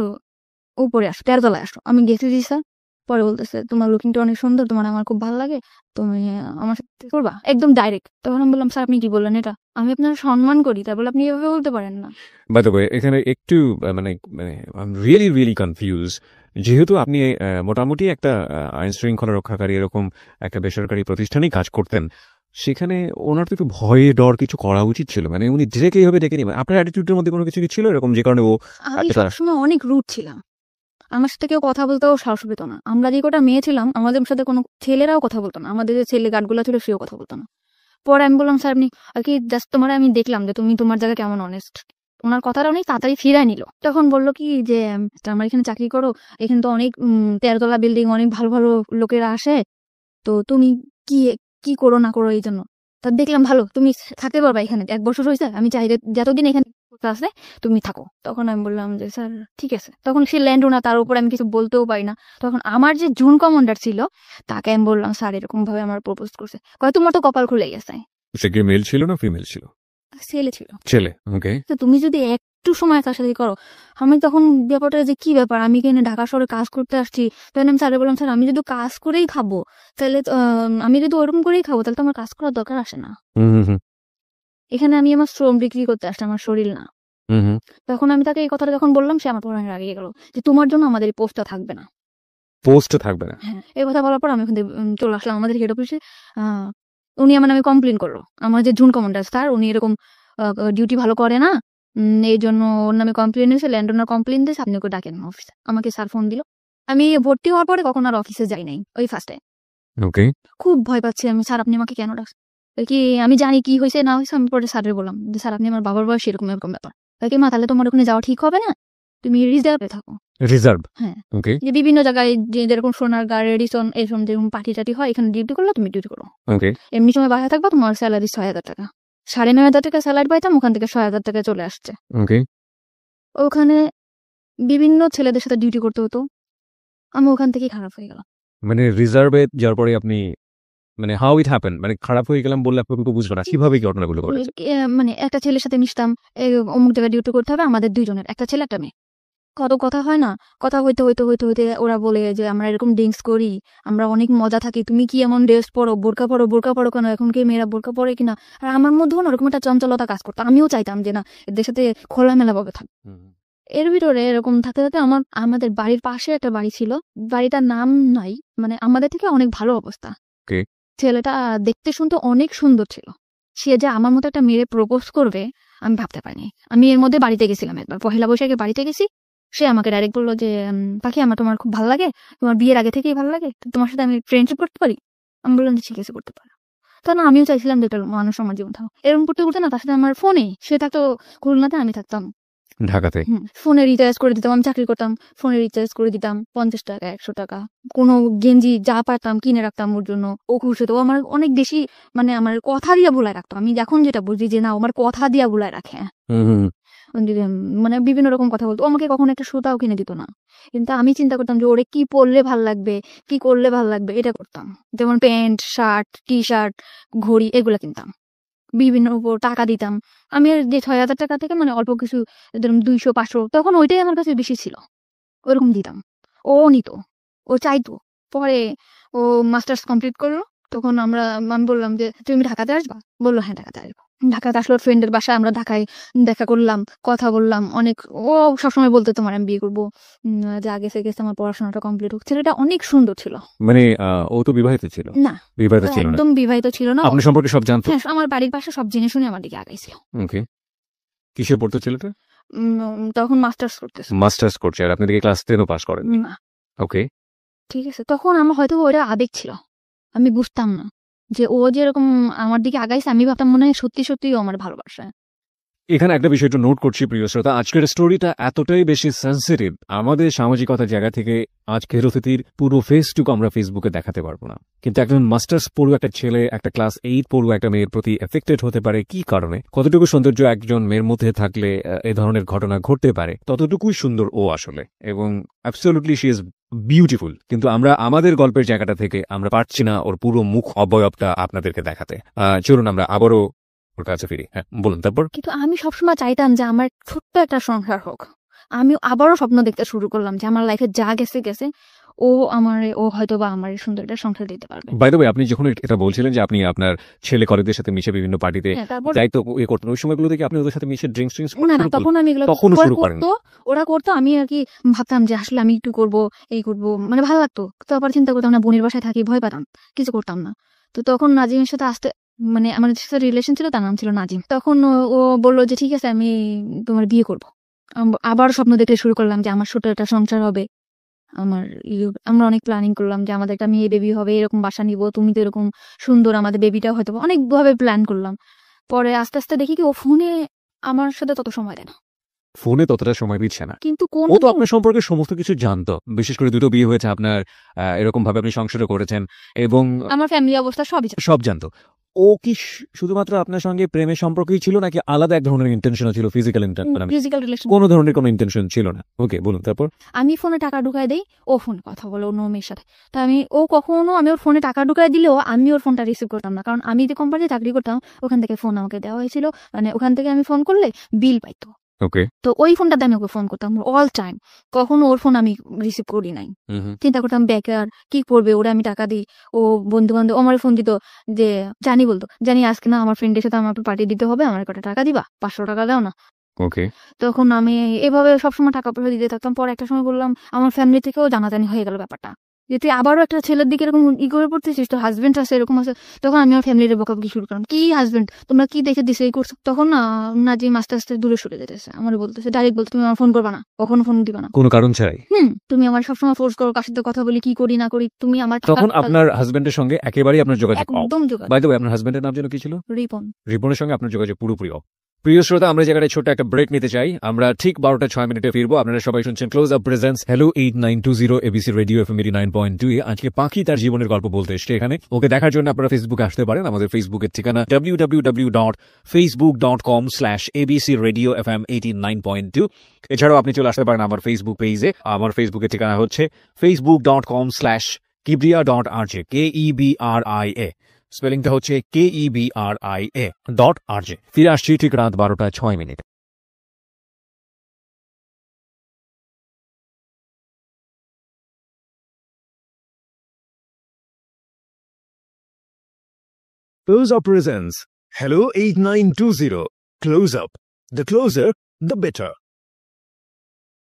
উপরে আসো, 13 তলায় আসো। আমি গেছি জি স্যার। পরে বলতেছে তোমার লুকিংটা অনেক সুন্দর, তোমার আমার খুব ভালো লাগে, তুমি আমার সাথে করবা, একদম ডাইরেক্ট। তখন আমি বললাম স্যার আপনি কি বললেন, এটা আমি আপনার সম্মান করি, তাই বলে আপনি এভাবে বলতে পারেন না। বাই দ্য ওয়ে, এখানে একটু মানে মানে আই এম রিয়েলি কনফিউজ। যেহেতু আপনি মোটামুটি একটা আইন শৃঙ্খলা রক্ষাকারী এরকম একটা বেসরকারি প্রতিষ্ঠানেই কাজ করতেন, সেখানে ওনার তো একটু ভয়ে ডর কিছু করা উচিত ছিল। মানে উনি ডিরেক্ট এইভাবে ডেকে নিবেন, আপনার অ্যাটিটিউডের মধ্যে কোনো কিছু কি ছিল এরকম যে কারণে ও? আমি সবসময় অনেক রুড ছিলাম, আমার সাথে কেউ কথা বলতেও সাহস পেত না। আমরা যে কটা মেয়ে ছিলাম আমাদের সাথে কোনো ছেলেরাও কথা বলতো না, আমাদের যে ছেলে গার্ডগুলো ছিল সেও কথা বলতো না। পরে আমি বললাম স্যার আপনি আর কি, জাস্ট তোমার আমি দেখলাম যে তুমি তোমার জায়গায় কেমন অনেস্ট। ওনার কথাটা অনেক তাড়াতাড়ি ফিরায় নিল। তখন বললো কি যে আমার এখানে চাকরি করো, এখানে তো অনেক 13 তলা বিল্ডিং, অনেক ভালো ভালো লোকেরা আসে, তো তুমি কি কি করো না করো এই জন্য। তা দেখলাম ভালো, তুমি থাকতে পারবা এখানে, 1 বছর হয়েছে, আমি চাই যতদিন এখানে আছে তুমি থাকো। তখন আমি বললাম যে স্যার ঠিক আছে। তখন সে ল্যান্ড ওনার, তার উপর আমি কিছু বলতেও পারি না। তখন আমার যে জুন কমান্ডার ছিল তাকে আমি বললাম স্যার এরকম ভাবে আমার প্রপোজ করছে। কয় তোমার তো কপাল খুলে গেছে। সে কি মেল ছিল না ফিমেল ছিল? ছেলে ছিল। ছেলে। ওকে। তো তুমি যদি একটু সময় তার সাথে করো, আমি তখন ব্যাপারটা যে কি ব্যাপার, আমি কেন ঢাকা শহরে কাজ করতে আসছি। তখন আমি স্যারে বললাম স্যার আমি যদি কাজ করেই খাবো তাহলে আমি যদি ওরকম করেই খাবো তাহলে তো আমার কাজ করার দরকার আসে না। এখানে আমি আমার শ্রম বিক্রি করতে আসছি, আমার শরীর না। তখন আমি তাকে এই কথাটা যখন বললাম সে আমার পরে রাগিয়ে গেল যে তোমার জন্য আমাদের এই পোস্টটা থাকবে না। পোস্টে থাকবে না? হ্যাঁ, এই কথা বলার পর আমি ওখান থেকে চলে আসলাম আমাদের হেড অফিসে। উনি আমার নামে কমপ্লেন করলো, আমার যে জুন কমান্ডার স্যার উনি এরকম ডিউটি ভালো করে না, এই জন্য ওর নামে কমপ্লেন এসে ল্যান্ডওনার কমপ্লেন দিয়েছে, আপনি ওকে ডাকেন অফিসে। আমাকে স্যার ফোন দিল। আমি ভর্তি হওয়ার পরে কখন আর অফিসে যাই নাই, ওই ফার্স্টে। ওকে। খুব ভয় পাচ্ছি আমি, স্যার আপনি আমাকে কেন ডাকছেন? কি আমি জানি কি হয়েছে না হয়েছে। আমি পরে স্যারের বললাম যে স্যার আপনি আমার বাবার বয়স এরকম এরকম ব্যাপার। কি মা তাহলে তোমার ওখানে যাওয়া ঠিক হবে না? তুমি রিজার্ভে থাকো। রিজার্ভ। হ্যাঁ। ওকে যে বিভিন্ন জায়গায় যেরকম সোনারগাঁ, রেডিসন এরকম যেরকম পার্টি টাটি হয়, এখানে ডিউটি করলে তুমি ডিউটি করো। ওকে এমনি সময় বাসায় থাকবা, তোমার স্যালারি 6,000 টাকা, 9,500 টাকা স্যালারি পাইতাম, ওখান থেকে 6,000 টাকা চলে আসছে। ওকে ওখানে বিভিন্ন ছেলেদের সাথে ডিউটি করতে হতো, আমি ওখান থেকেই খারাপ হয়ে গেলাম। মানে রিজার্ভে যাওয়ার পরে আপনি মানে হাউ ইট হ্যাপেন, মানে খারাপ হয়ে গেলাম বললে আপনি বুঝবো না কিভাবে কি ঘটনাগুলো ঘটেছে। মানে একটা ছেলের সাথে মিশতাম, অমুক জায়গায় ডিউটি করতে হবে আমাদের দুইজনের, একটা ছেলে একটা মেয়ে। কত কথা হয় না, কথা হইতে হইতে হইতে হইতে ওরা বলে যে আমরা এরকম ড্রিঙ্কস করি, আমরা অনেক মজা থাকি, তুমি কি এমন ড্রেস পরো, বোরকা পরো কেন, এখন কি মেয়েরা বোরকা পরে কিনা। আর আমার মধ্যেও না ওরকম একটা চঞ্চলতা কাজ করতো, আমিও চাইতাম যে না এদের সাথে খোলামেলা ভাবে থাক। এর ভিতরে এরকম থাকতে থাকতে আমাদের বাড়ির পাশে একটা বাড়ি ছিল, বাড়িটার নাম নাই, মানে আমাদের থেকে অনেক ভালো অবস্থা। Okay. ছেলেটা দেখতে শুনতে অনেক সুন্দর ছিল, সে যে আমার মতো একটা মেয়ে প্রপোজ করবে আমি ভাবতে পারিনি। আমি এর মধ্যে বাড়িতে গেছিলাম একবার, পহেলা বৈশাখে বাড়িতে গেছি, সে আমাকে ডাইরেক্ট বললো যে পাখি তোমার খুব ভালো লাগে, তোমার বিয়ের আগে থেকেই ভালো লাগে, তো তোমার সাথে আমি ফ্রেন্ডশিপ করতে পারি। আমি বললাম যে ঠিক আছে করতে পারো। তখন আমিও চাইছিলাম যে একটা মানুষ আমার জীবন থাকো। এরকম করতে করতে না তার সাথে আমার ফোনে, সে থাকতো খুলনাতে, আমি থাকতাম ঢাকাতে। ফোনে রিচার্জ করে দিতাম, আমি চাকরি করতাম, ফোনে রিচার্জ করে দিতাম 50 টাকা 100 টাকা, কোনো গেঞ্জি যা পারতাম কিনে রাখতাম ওর জন্য, ও খুশি হতো। ও আমার অনেক বেশি মানে আমার কথা দিয়া বুলায় রাখতো, আমি এখন যেটা বুঝি যে না আমার কথা দিয়া বুলায় রাখে। মানে বিভিন্ন রকম কথা বলতো, ও আমাকে কখনো একটা সুতাও কিনে দিত না, কিন্তু আমি চিন্তা করতাম যে ওরে কি পরলে ভাল লাগবে, কি করলে ভাল লাগবে, এটা করতাম। যেমন প্যান্ট, শার্ট, টি শার্ট, ঘড়ি এগুলো কিনতাম, বিভিন্ন উপর টাকা দিতাম। আমি আর যে 6,000 টাকা থেকে মানে অল্প কিছু, ধরুন 200-500, তখন ওইটাই আমার কাছে বেশি ছিল, ওরকম দিতাম। ও নিত, ও চাইতো। পরে ও মাস্টার্স কমপ্লিট করলো, তখন আমি বললাম যে তুমি ঢাকাতে আসবা, বললো হ্যাঁ ঢাকাতে আসবো। ঢাকাতে আসলো, ফ্রেন্ডের বাসায় আমরা ঢাকায় দেখা করলাম, কথা বললাম অনেক। ও সবসময় বলতো তোমার আমি বিয়ে করবো, যে আগে থেকে আমার পড়াশোনাটা কমপ্লিট হোক। ছেলেটা অনেক সুন্দর ছিল। মানে ও তো বিবাহিত ছিল? না, বিবাহিত ছিল না। একদম বিবাহিত ছিল না। আপনার সম্পর্কে সব জানতো? হ্যাঁ, আমার বাড়ির পাশে সব জেনে শুনে আমার দিকে আগাইছিল। ওকে। কিসে পড়তো ছেলেটা? তখন মাস্টার্স করতেছে। মাস্টার্স করছে, আর আপনি দিকে ক্লাস 10ও পাস করেন? না, ওকে। ঠিক আছে। তখন আমার হয়তো ওটা আবেগ ছিল, আমি বুঝতাম না যে ও যেরকম আমার দিকে আগাইছে, আমি ভাবতাম মনে হয় সত্যি সত্যি ও আমার ভালোবাসে। এখানে একটা বিষয় একটু নোট করছি প্রিয় শ্রোতা, আজকের স্টোরিটা এতটাই বেশি সেন্সিটিভ, আমাদের সামাজিকতার জায়গা থেকে আজকের অতিথির পুরো ফেসটুকু আমরা ফেসবুকে দেখাতে পারবো না, কিন্তু একজন মাস্টার্স পড়ুয়া একটা ছেলে একটা ক্লাস 8 পড়ুয়া একটা মেয়ের প্রতি এফেক্টেড হতে পারে কি কারণে, কতটুকু সৌন্দর্য একজন মেয়ের মধ্যে থাকলে এ ধরনের ঘটনা ঘটতে পারে, ততটুকুই সুন্দর ও আসলে, এবং অ্যাবসলিউটলি শি ইজ বিউটিফুল। কিন্তু আমরা আমাদের গল্পের জায়গাটা থেকে আমরা পারছি না ওর পুরো মুখ অবয়বটা আপনাদেরকে দেখাতে। চলুন আমরা আবারও ওর কাছে ফিরি। হ্যাঁ বলুন তারপর। কিন্তু আমি সবসময় চাইতাম যে আমার ছোট্ট একটা সংসার হোক। আমি আবারও স্বপ্ন দেখতে শুরু করলাম যে আমার লাইফে যা গেছে গেছে, ও হয়তো বা আমার সুন্দর একটা সংসার দিতে পারবে। বাই দ্য ওয়ে, আপনি যখন এটা বলছিলেন যে আপনি আপনার ছেলে কলেজের সাথে মিশে বিভিন্ন পার্টিতে যাইতো করতেন, ওই সময়গুলো থেকে আপনি ওদের সাথে মিশে ড্রিঙ্কস না, তখন আমি এগুলো তখনও শুরু করেন? ওরা করতো, আমি আর কি ভাবতাম যে আসলে আমি একটু করবো, এই করবো, মানে ভালো লাগতো। তারপর চিন্তা করতাম না, বোনের বাসায় থাকি, ভয় পেতাম, কিছু করতাম না। তো তখন নাজিমের সাথে আসতে, মানে আমার সাথে রিলেশন ছিল, তার নাম ছিল নাজিম। তখন ও বললো যে ঠিক আছে আমি তোমার বিয়ে করবো। আবার স্বপ্ন দেখতে শুরু করলাম যে আমার ছোট একটা সংসার হবে, আমরা অনেক প্ল্যানিং করলাম যে আমাদের একটা মেয়ে বেবি হবে, এরকম বাসা নিব, তুমি তো এরকম সুন্দর, আমাদের বেবিটাও হয়তো, অনেক ভাবে প্ল্যান করলাম। পরে আস্তে আস্তে দেখি কি ও ফোনে আমার সাথে তত সময় দেয় না, ফোনে ততটা সময় দিচ্ছে না। কিন্তু ও তো আপনার সম্পর্কে সমস্ত কিছু জানতো, বিশেষ করে দুটো বিয়ে হয়েছে আপনার, এরকম ভাবে আপনি সংসারও করেছেন এবং আমার ফ্যামিলি অবস্থা সব জানতো। ও কি শুধুমাত্র আপনার সঙ্গে প্রেমের সম্পর্কই ছিল নাকি আলাদা এক ধরনের ইন্টেনশন ছিল, ফিজিক্যাল রিলেশন? কোনো ধরনের কোনো ইন্টেনশন ছিল না। ওকে, বলুন তারপর। আমি ফোনে টাকা ঢুকাই দেই, ও ফোনে কথা বলে অন্য মেয়ের সাথে। তা আমি ওর ফোনে টাকা ঢুকাই দিলেও আমি ওর ফোনটা রিসিভ করতাম না, কারণ আমি যে কোম্পানিতে চাকরি করতাম ওখান থেকে ফোন আমাকে দেওয়া হয়েছিল, মানে ওখান থেকে আমি ফোন করলে বিল পাইতো। ওকে। তো ওই ফোনটাতে আমি ওকে ফোন করতাম অল টাইম, কখনো ওর ফোন আমি রিসিভ করি নাই। চিন্তা করতাম বেকার, কি করবে ওরা, আমি টাকা দিই, ও বন্ধু বান্ধব আমার ফোন দিত, যে বলতো জানি আজকে না আমার ফ্রেন্ডের সাথে আমার পার্টি দিতে হবে, আমার কটা টাকা দিবা, 500 টাকা দাও না। ওকে। তখন আমি এভাবে সবসময় টাকা পয়সা দিতে থাকতাম। পরে একটা সময় বললাম, আমার ফ্যামিলি থেকেও জানাজানি হয়ে গেল ব্যাপারটা, যে তুই আবারও একটা ছেলের দিকে এরকম করে পড়তেছিস, তোর হাজবেন্ড আছে এরকম আছে। তখন আমি আমার ফ্যামিলির বকাবকি শুরু করলাম, কি হাজবেন্ড, তোমরা কি দেখে দিছে এই করছো। তখন নাজিম আস্তে আস্তে দূরে সরে যেতেছে, আমার বলতেছে ডাইরেক্ট বলতে, তুমি আমার ফোন করবা না, কখনো ফোন দিবা না, কোনো কারণ ছাড়াই। তুমি আমার সবসময় ফোর্স করো, কার সাথে কথা বলি, কি করি না করি, তুমি আমার। তখন আপনার হাজবেন্ডের সঙ্গে একেবারেই আপনার যোগাযোগ একদম যোগাযোগ। বাই দ্য ওয়ে, আপনার হাজবেন্ডের নাম যেন কি ছিল? রিপন। রিপনের সঙ্গে আপনার যোগাযোগ পুরোপুরি অফ। প্রিয় শ্রোতা, আমরা জায়গায় ছোট্ট একটা ব্রেক নিতে চাই। আমরা ঠিক 12:06 ফিরবো। আপনারা সবাই শুনছেন close up presence hello 8920 ABC radio FM 89.2 এ। আজকে পাখি তার জীবনের গল্প বলতে এসছে এখানে। ওকে দেখার জন্য আপনারা ফেসবুকে আসতে পারেন। আমাদের ফেসবুকের ঠিকানা www.facebook.com/abcradiofm89.2। এছাড়াও আপনি চলে আসতে পারেন আমার ফেসবুক পেজে। আমার ফেসবুকের ঠিকানা হচ্ছে facebook.com/kibria.rj KEBRIA। স্পেলিংটা হচ্ছে KEBRIA.RJ। ফিরে আসছি ঠিক রাত 12:06। Close Up presents Hello 8920. Close Up. The closer, the better.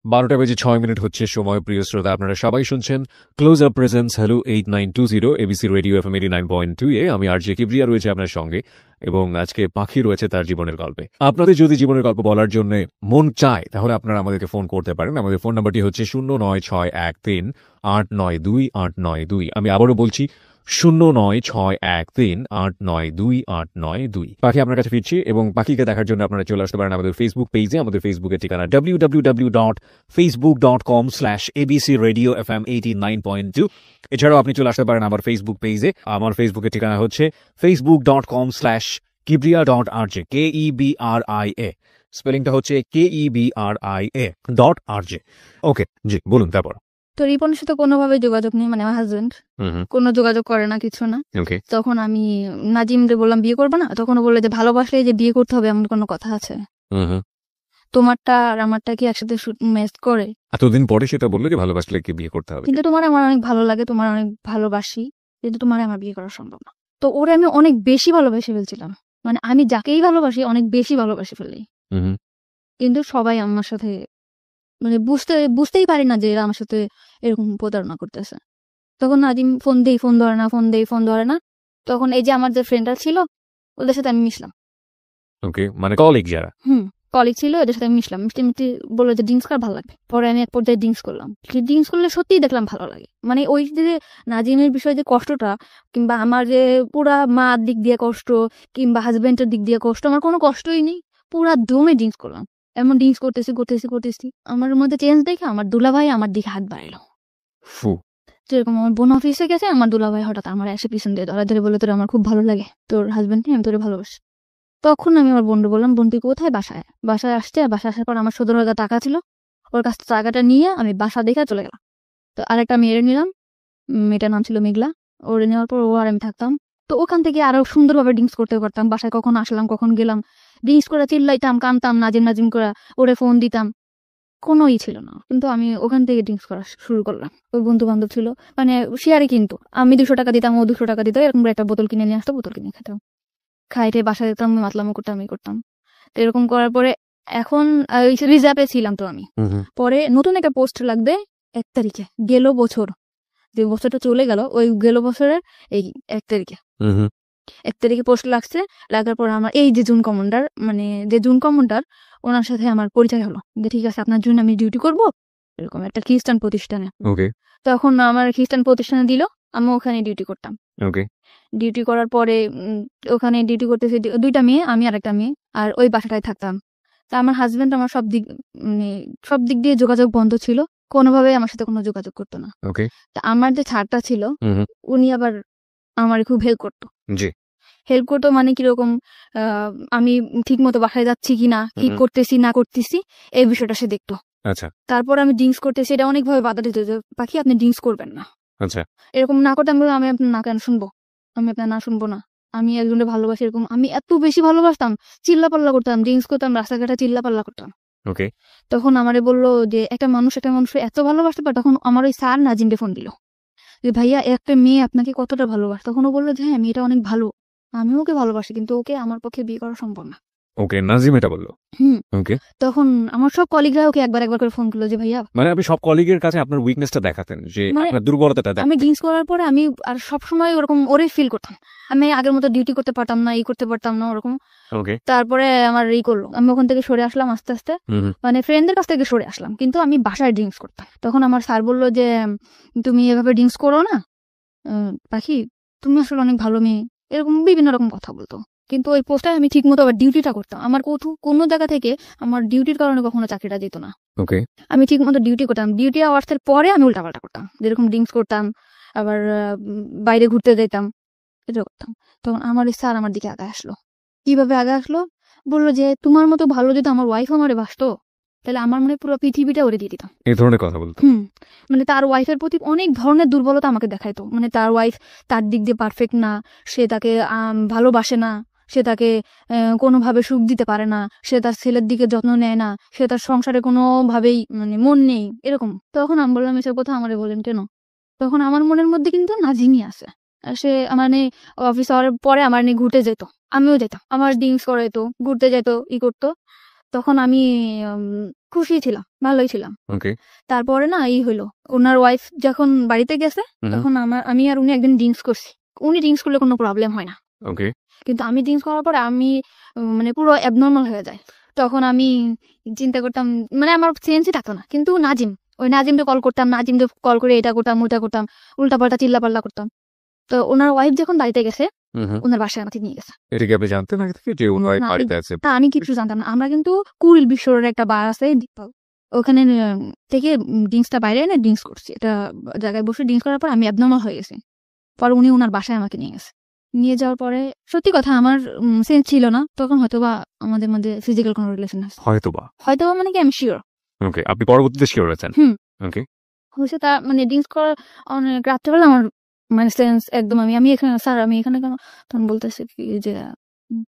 12:06 হচ্ছে সময়। প্রিয় শ্রোতা, আপনারা সবাই শুনছেন close up presence hello 8920 ABC radio FM 89.2 এ। আমি আরজে কিবরিয়া রয়েছে আপনার সঙ্গে, এবং আজকে পাখি রয়েছে তার জীবনের গল্পে। আপনাদের যদি জীবনের গল্প বলার জন্য মন চায় তাহলে আপনারা আমাদেরকে ফোন করতে পারেন। আমাদের ফোন নাম্বারটি হচ্ছে 09613892892। আমি আবারও বলছি 09613892892। পাখি আপনার কাছে ফিরছি, এবং পাখিকে দেখার জন্য আপনারা চলে আসতে পারেন আমাদের ফেসবুক পেজে। আমাদের ফেসবুকের ঠিকানা www.facebook.com/abcradiofm89.2। এছাড়াও আপনি চলে আসতে পারেন আমার ফেসবুক পেজে। আমার ফেসবুকের ঠিকানা হচ্ছে facebook.com/kibria.rj KEBRIA। স্পেলিংটা হচ্ছে KEBRIA.RJ। ওকে, জি বলুন তারপর। তো রিপনের সাথে কোনোভাবে যোগাযোগ নেই, মানে আমার হাজবেন্ড কোনো যোগাযোগ করে না, কিছু না। ওকে। তখন আমি নাজিমরে বললাম বিয়ে করবে না, তখন ও বললো যে ভালোবাসলে যে বিয়ে করতে হবে এমন কোনো কথা আছে? তোমারটা আর আমারটা কি একসাথে ম্যাচ করে? এতদিন পরে সেটা বললো যে ভালোবাসলে কি বিয়ে করতে হবে। কিন্তু তোমার আমার অনেক ভালো লাগে, তোমার অনেক ভালোবাসি, কিন্তু তোমার আমার বিয়ে করা সম্ভব না। তো ওরে আমি অনেক বেশি ভালোবেসে ফেলছিলাম, মানে আমি যাকেই ভালোবাসি অনেক বেশি ভালোবাসি ফেলি। কিন্তু সবাই আমার সাথে মানে বুঝতেই পারি না যে এরা আমার সাথে এরকম প্রতারণা করতেছে। তখন নাজিম ফোন ধরে না। তখন এই যে আমার যে ফ্রেন্ডরা ছিল ওদের সাথে আমি মিশলাম। ওকে, মানে কলিগ যারা কলিগ ছিল ওদের সাথে আমি মিশলাম। মিষ্টি বললো যে ড্রিঙ্কস করা ভালো লাগবে। পরে আমি এক পর্যায়ে ড্রিঙ্কস করলাম। ড্রিঙ্কস করলে সত্যিই দেখলাম ভালো লাগে। মানে ওই যে নাজিমের বিষয়ে যে কষ্টটা, কিংবা আমার যে পুরা মার দিক দিয়ে কষ্ট, কিংবা হাজবেন্ডের দিক দিয়ে কষ্ট, আমার কোনো কষ্টই নেই। পুরা দমে ড্রিঙ্কস করলাম। এমন ড্রিঙ্কস করতেছি আমার মধ্যে চেঞ্জ দেখে আমার দুলাভাই আমার দিকে হাত বাড়াইলো। যেরকম আমার বোন অফিসে গেছে, আমার দুলাভাই হঠাৎ আমার এসে পিছন দিয়ে ধরে বলে তোর আমার খুব ভালো লাগে, তোর হাজবেন্ড নিয়ে আমি তোরে ভালোবাসি। তখন আমি আমার বোনকে বললাম, বোন তুই কোথায়? বাসায় আসছে। বাসায় আসার পর আমার 17,000 টাকা ছিল, ওর কাছ থেকে টাকাটা নিয়ে আমি বাসা দেখে চলে গেলাম। তো আরেকটা মেয়ের নিলাম, মেয়েটার নাম ছিল মেঘলা। ওরে নেওয়ার পর ও আর আমি থাকতাম। তো ওখান থেকে আরো সুন্দরভাবে ড্রিঙ্কস করতে পারতাম। বাসায় কখন আসলাম কখন গেলাম, ড্রিঙ্কস করে চিল্লাইতাম, কানতাম, নাজিম করে ওরে ফোন দিতাম, কোনোই ছিল না। কিন্তু আমি ওখান থেকে ড্রিঙ্কস করা শুরু করলাম। ওর বন্ধু বান্ধব ছিল, মানে শেয়ারে, কিন্তু আমি 200 টাকা দিতাম, ও 200 টাকা দিত, এরকম একটা বোতল কিনে নিয়ে আসতো, বোতল কিনে খেতাম, খাইতে বাসায় দিতাম, মাতলামো করতাম। তো এরকম করার পরে এখন রিজার্ভে ছিলাম। তো আমি পরে নতুন একটা পোস্ট লাগবে 1 তারিখে, গেল বছর, যে বছরটা চলে গেল, ওই গেল বছরের এই 1 তারিখে 1 তারিখে পোস্ট লাগছে। লাগার পর আমার এই যে জুন কমান্ডার ওনার সাথে আমার পরিচয় হলো, যে ঠিক আছে আপনার জন্য আমি ডিউটি করব এরকম একটা খ্রিস্টান প্রতিষ্ঠানে। তখন আমার খ্রিস্টান প্রতিষ্ঠানে দিল, আমি ওখানে ডিউটি করতাম। ডিউটি করার পরে ওখানে ডিউটি করতেছি 2টা মেয়ে, আমি আর একটা মেয়ে, আর ওই বাসাটায় থাকতাম। তা আমার হাজবেন্ড আমার সব দিক দিয়ে যোগাযোগ বন্ধ ছিল, কোনোভাবে আমার সাথে কোনো যোগাযোগ করতো না। তা আমার যে ছাড়টা ছিল উনি আবার আমার খুব হেল্প করতো। মানে কিরকম, আমি ঠিক মতো বাসায় যাচ্ছি কিনা, কি করতেছি না করতেছি, এই বিষয়টা সে দেখতো। তারপর আমি ড্রিঙ্কস করতেছি, এটা অনেকভাবে বাধা দিত যে পাখি আপনি ড্রিঙ্কস করবেন না, এরকম না করতে। আমি আপনার না কেন শুনবো, আমি আপনার না শুনবো না, আমি একজনকে ভালোবাসি, এরকম আমি এত বেশি ভালোবাসতাম, চিল্লাপাল্লা করতাম, ড্রিঙ্কস করতাম, রাস্তাঘাটে চিল্লাপাল্লা করতাম। তখন আমারে বললো যে একটা মানুষ এত ভালোবাসতে পারে। তখন আমার ওই স্যার নাজিমকে ফোন দিল যে ভাইয়া একটা মেয়ে আপনাকে কতটা ভালোবাসে। তখন ও বললো যে হ্যাঁ মেয়েটা অনেক ভালো, আমি ওকে ভালোবাসি, কিন্তু ওকে আমার পক্ষে বিয়ে করা সম্ভব না। নাজিম এটা বললো। তখন আমার সব কলিগরা ওকে একবার করে ফোন করলো যে ভাইয়া, মানে আপনি সব কলিগের কাছে আপনার উইকনেসটা দেখাতেন, যে আপনার দুর্বলতাটা দেখাতেন। আমি ড্রিঙ্কস করার পরে আমি আর সবসময় ওরকম ওরে ফিল করতাম, আমি আগের মতো ডিউটি করতে পারতাম না, করতে পারতাম না ওরকম। তারপরে আমার করলো, আমি ওখান থেকে সরে আসলাম আস্তে আস্তে, মানে ফ্রেন্ডদের কাছ থেকে সরে আসলাম, কিন্তু আমি বাসায় ড্রিঙ্কস করতাম। তখন আমার স্যার বললো যে তুমি এভাবে ড্রিঙ্কস করো না পাখি, তুমি আসলে অনেক ভালো মেয়ে, এরকম বিভিন্ন রকম কথা বলতো। কিন্তু ওই পোস্টে আমি ঠিক মতো আবার ডিউটিটা করতাম। আমার কোনো জায়গা থেকে আমার ডিউটির কারণে কখনো চাকরিটা দিত না। ওকে, আমি ঠিক মতো ডিউটি করতাম। ডিউটি আওয়ার্সের পরে আমি উল্টাপাল্টা করতাম, যেরকম ড্রিঙ্কস করতাম, আবার বাইরে ঘুরতে যেতাম, এটা করতাম। তখন আমার স্যার আমার দিকে আগে আসলো। কিভাবে আগে আসলো? বললো যে তোমার মতো ভালো যদি আমার ওয়াইফ আমারে বাসতো তাহলে আমার মনে হয় পুরো পৃথিবীটা ওরে দিয়ে দিতাম। এই ধরনের কথা বলতো। মানে তার ওয়াইফের প্রতি অনেক ধরনের দুর্বলতা আমাকে দেখাইতো। মানে তার ওয়াইফ তার দিক দিয়ে পারফেক্ট না, সে তাকে ভালোবাসে না, সে তাকে কোনোভাবে সুখ দিতে পারে না, সে তার ছেলের দিকে যত্ন নেয় না, সে তার সংসারে কোনোভাবেই মানে মন নেই, এরকম। তখন আমি বললাম এসব কথা আমারে বলেন কেন? তখন আমার মনের মধ্যে কিন্তু নাজিমই আছে। সে মানে অফিস আওয়ার পরে আমার নিয়ে ঘুরতে যেত, আমিও যেতাম, আমার ড্রিঙ্কস করাইতো, ঘুরতে যেত, করতো। তখন আমি খুশি ছিলাম, ভালোই ছিলাম। ওকে, তারপরে না হইলো, ওনার ওয়াইফ যখন বাড়িতে গেছে তখন আমি আর উনি একদিন ড্রিঙ্কস করছি। উনি ড্রিঙ্কস করলে কোনো প্রবলেম হয় না, ওকে, কিন্তু আমি ড্রিঙ্কস করার পরে আমি মানে পুরো অ্যাবনর্মাল হয়ে যায়। তখন আমি চিন্তা করতাম, মানে আমার সেন্সই থাকতো না। কিন্তু ওই নাজিমকে কল করতাম, নাজিমকে কল করে এটা করতাম ওটা করতাম, উল্টাপাল্টা চিল্লাপাল্লা করতাম। তো ওনার ওয়াইফ যখন বাড়িতে গেছে, ওনার বাসায় আমাকে নিয়ে গেছে। এটা কি আপনি জানতেন আগে থেকে যে ওনার না, বাড়িতে আছে? তা আমি কিছু জানতাম না। আমরা কিন্তু কুড়িল বিশ্বরের একটা বার আছে দীপাল, ওখানে থেকে ড্রিঙ্কসটা বাইরে এনে ড্রিঙ্কস করছি। এটা জায়গায় বসে ড্রিঙ্কস করার পর আমি অ্যাবনর্মাল হয়ে গেছি। পরে উনি ওনার বাসায় আমাকে নিয়ে গেছে। নিয়ে যাওয়ার পরে সত্যি কথা আমার সেন্স ছিল না তখন, হয়তোবা আমাদের মধ্যে ফিজিক্যাল কোনো রিলেশন আছে, হয়তোবা। হয়তোবা মানে কি আমি শিওর। ওকে, আপনি পরবর্তীতে শিওর হয়েছেন? ওকে, হয়েছে তার মানে ড্রিঙ্কস করার অনেক রাত্রেবেলা আমার মানে সেন্স একদম আমি এখানে স্যার, আমি এখানে কেন? তখন বলতেছে কি যে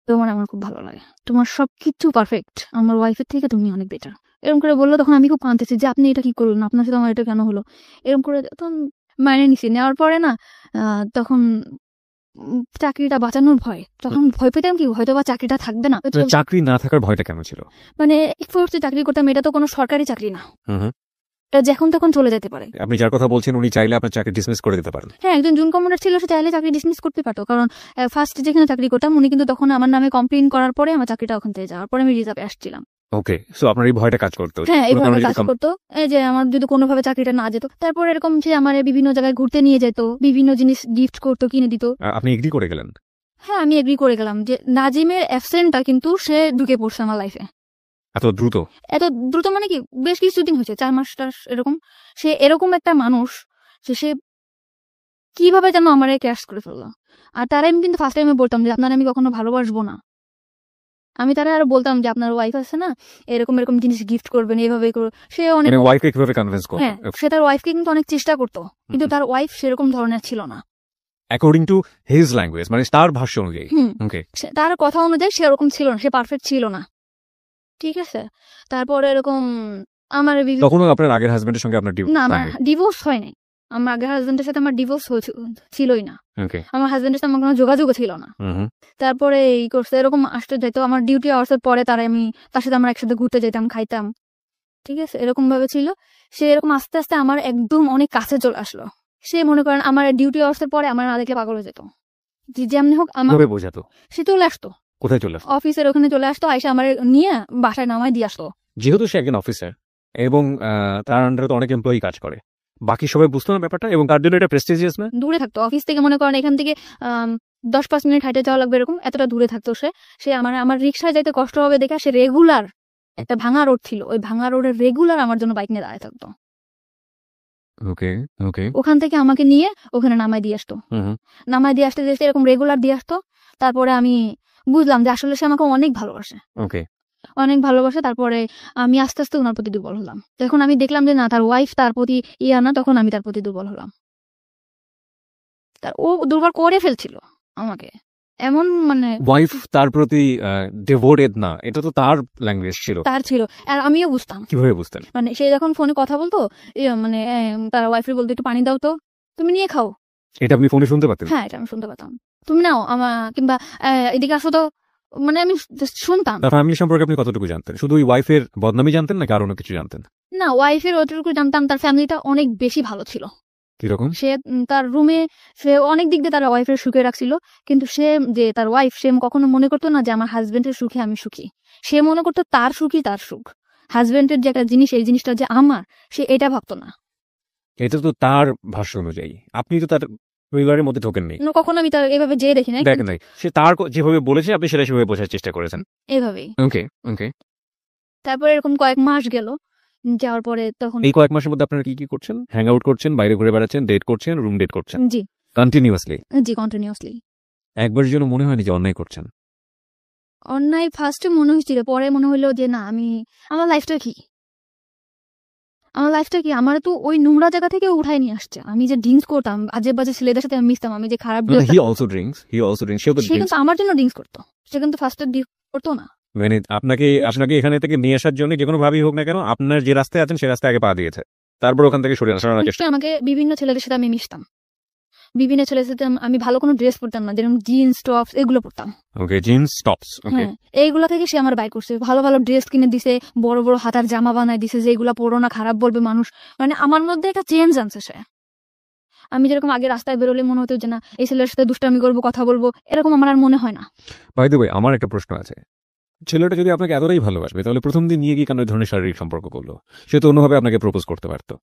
তোমার আমার খুব ভালো লাগে, তোমার সবকিছু পারফেক্ট, আমার ওয়াইফের থেকে তুমি অনেক বেটার, এরকম করে বললো। তখন আমি খুব কাঁদতেছি যে আপনি এটা কি করলেন, আপনার সাথে আমার এটা কেন হলো, এরকম করে। তখন মাইনে নিছি, নেওয়ার পরে না তখন চাকরিটা বাঁচানোর ভয়, তখন ভয় পেতাম কি হয়তো বা চাকরিটা থাকবে না। চাকরি না থাকার ভয়টা কেন ছিল? মানে ফোর্সে চাকরি করতাম, এটা তো কোনো সরকারি চাকরি না, এটা যখন তখন চলে যেতে পারে। আপনি যার কথা বলছেন উনি চাইলে আপনার চাকরি ডিসমিস করে দিতে পারেন। হ্যাঁ, একজন জুন কমান্ডার ছিল, সে চাইলে চাকরি ডিসমিস করতে পারতো। কারণ ফার্স্ট যেখানে চাকরি করতাম উনি কিন্তু তখন আমার নামে কমপ্লেন করার পরে আমার চাকরিটা ওখান থেকে যাওয়ার পরে আমি রিজার্ভে আসছিলাম। ওকে, সো আপনার এই ভয়টা কাজ করতো? হ্যাঁ, এইভাবে কাজ করতো, এই যে আমার যদি কোনোভাবে চাকরিটা না যেত। তারপর এরকম সে আমার বিভিন্ন জায়গায় ঘুরতে নিয়ে যেত, বিভিন্ন জিনিস গিফট করতো, কিনে দিত। আপনি এগ্রি করে গেলেন? হ্যাঁ, আমি এগ্রি করে গেলাম যে নাজিমের অ্যাবসেন্টটা কিন্তু সে ঢুকে পড়ছে আমার লাইফে। এত দ্রুত? এত দ্রুত মানে কি, বেশ কিছুদিন হয়েছে, 4 মাস এরকম। সে এরকম একটা মানুষ যে সে কিভাবে যেন আমার ক্যাশ করে ফেললো। আর তারা আমি কিন্তু ফার্স্ট টাইমে বলতাম যে আপনার আমি কখনো ভালোবাসবো না। আমি তারা আরো বলতাম যে আপনার ওয়াইফ আছে না, এরকম এরকম জিনিস গিফট করবেন, এইভাবে করো। সে অনেক ওয়াইফকে কিভাবে কনভিন্স করবে? হ্যাঁ, সে তার ওয়াইফকে কিন্তু অনেক চেষ্টা করতো, কিন্তু তার ওয়াইফ সেরকম ধরনের ছিল না। অ্যাকর্ডিং টু হিজ ল্যাঙ্গুয়েজ, মানে তার ভাষ্য অনুযায়ী। ওকে, তার কথা অনুযায়ী সে ওরকম ছিল না, সে পারফেক্ট ছিল না, ঠিক আছে। তারপরে এরকম আমার তখন আপনার আগের হাজবেন্ডের সঙ্গে আপনার না, আমার ডিভোর্স হয় নাই। আমার আগের হাজবেন্ডের সাথে আমার ডিভোর্স ছিলই না। আমার হাজবেন্ডের সাথে আমার কোনো যোগাযোগও ছিল না। তারপরে এই করছে, এরকম আসতে যাইতো আমার ডিউটি আওয়ার্সের পরে, তার সাথে আমরা একসাথে ঘুরতে যেতাম, খাইতাম, ঠিক আছে, এরকম ভাবে ছিল। সে এরকম আস্তে আস্তে আমার একদম অনেক কাছে চলে আসলো। সে মনে করেন আমার ডিউটি আওয়ার্সের পরে আমার না দেখলে পাগল হয়ে যেত, যেমনি হোক আমার বোঝাতো। সে চলে আসতো, কোথায় চলে আসতো? অফিসের ওখানে চলে আসতো, আইসা আমার নিয়ে বাসায় নামায় দিয়ে আসতো। যেহেতু সে একজন অফিসার এবং তার আন্ডারে তো অনেক এমপ্লয়ি কাজ করে, বাকি সবাই বুঝতো না ব্যাপারটা, এবং তার জন্য এটা প্রেস্টিজিয়াস না? দূরে থাকতো অফিস থেকে, মনে করেন এখান থেকে 10-5 মিনিট হাইটে যাওয়া লাগবে, এরকম এতটা দূরে থাকতো সে আমার রিক্সায় যাইতে কষ্ট হবে দেখা সে রেগুলার, একটা ভাঙা রোড ছিল, ওই ভাঙা রোডের রেগুলার আমার জন্য বাইক নিয়ে দাঁড়ায় থাকতো। ওকে, ওকে, ওখান থেকে আমাকে নিয়ে ওখানে নামায় দিয়ে আসতো, নামায় দিয়ে আসতে যেতে এরকম রেগুলার দিয়ে আসতো। তারপরে আমি বুঝলাম যে আসলে সে আমাকে অনেক ভালোবাসে, ওকে, অনেক ভালোবাসে। তারপরে আমি আস্তে আস্তে ওনার প্রতি দুর্বল হলাম। যখন আমি দেখলাম যে না, তার ওয়াইফ তার প্রতি না, তখন আমি তার প্রতি দুর্বল হলাম। ও দুর্বল করে ফেলছিল আমাকে, এমন মানে ওয়াইফ তার প্রতি ডিভোটেড না, এটা তো তার ল্যাঙ্গুয়েজ ছিল, তার ছিল। আর আমিও বুঝতাম। কিভাবে বুঝতেন? মানে সে যখন ফোনে কথা বলতো, মানে তার ওয়াইফের বলতো একটু পানি দাও তো, তুমি নিয়ে খাও। এটা আপনি ফোনে শুনতে পাতেন? হ্যাঁ, এটা আমি শুনতে পেতাম। তুমি নাও কিংবা এদিকে আসো তো, মানে আমি শুনতাম। তার ফ্যামিলি সম্পর্কে আপনি কতটুকু জানতেন? শুধু ওই ওয়াইফের বদনামই জানতেন নাকি আরো অন্য কিছু জানতেন? না, ওয়াইফের অতটুকু জানতাম, তার ফ্যামিলিটা অনেক বেশি ভালো ছিল। কিরকম? সে তার রুমে সে অনেক দিক দিয়ে তার ওয়াইফের সুখে রাখছিল, কিন্তু সে যে তার ওয়াইফ, সে কখনো মনে করতো না যে আমার হাজবেন্ডের সুখে আমি সুখী। সে মনে করতো তার সুখই তার সুখ, হাজবেন্ডের যে একটা জিনিস, এই জিনিসটা যে আমার, সে এটা ভাবতো না। এটা তো তার ভাষ্য অনুযায়ী, আপনি তো তার পরিবারের মধ্যে ঢোকেননি, কখনো আমি তার এভাবে যেয়ে দেখি নাই, দেখেন নাই, সে তার যেভাবে বলেছে আপনি সেটা সেভাবে বোঝার চেষ্টা করেছেন। এভাবেই। ওকে ওকে। তারপরে এরকম কয়েক মাস গেল, যাওয়ার পরে তখন এই কয়েক মাসের মধ্যে আপনারা কি কি করছেন? হ্যাং আউট করছেন, বাইরে ঘুরে বেড়াচ্ছেন, ডেট করছেন, রুম ডেট করছেন জি কন্টিনিউয়াসলি? জি কন্টিনিউয়াসলি। একবারের জন্য মনে হয়নি যে অন্যায় করছেন? অন্যায় ফার্স্টে মনে হয়েছিল, পরে মনে হলো যে না, আমার লাইফটা কি, আমার তো ওই নোংরা জায়গা থেকে উঠাই নিয়ে আসছে। আমি যে ড্রিঙ্কস করতাম, আজে বাজে ছেলেদের সাথে আমি মিশতাম, আমি যে খারাপ হি অলসো ড্রিঙ্কস, সেও তো সে ড্রিঙ্কস। কিন্তু আমার জন্য ড্রিঙ্কস করতো, সে কিন্তু ফার্স্টে ড্রিঙ্কস করতো না। মানে আপনাকে এখানে থেকে নিয়ে আসার জন্য যে কোনো ভাবেই হোক না কেন, আপনার যে রাস্তায় আছেন সেই রাস্তায় আগে পা দিয়েছে, তারপর ওখান থেকে সরানোর চেষ্টা। নিশ্চয়ই আমাকে বিভিন্ন ছেলেদের সাথে আমি মিশতাম, বিভিন্ন ছেলেদের সাথে আমি ভালো কোনো ড্রেস পরতাম না, যেরকম জিন্স টপস এগুলো পরতাম। ওকে, জিন্স টপস। ওকে, হ্যাঁ, এইগুলা থেকে সে আমার বাই করছে, ভালো ভালো ড্রেস কিনে দিছে, বড় বড় হাতার জামা বানায় দিছে, যে এগুলা পরো না, খারাপ বলবে মানুষ। মানে আমার মধ্যে একটা চেঞ্জ আনছে সে। আমি যেরকম আগে রাস্তায় বেরোলে মনে হতো যে না, এই ছেলের সাথে দুষ্টামি করবো, কথা বলবো, এরকম আমার আর মনে হয় না। বাই দ্য ওয়ে, আমার একটা প্রশ্ন আছে। ছেলেটা যদি আপনাকে এতটাই ভালোবাসবে তাহলে প্রথম দিন নিয়ে গিয়ে কেন এই ধরনের শারীরিক সম্পর্ক করলো? সে তো অন্যভাবে আপনাকে প্রপোজ করতে পারতো।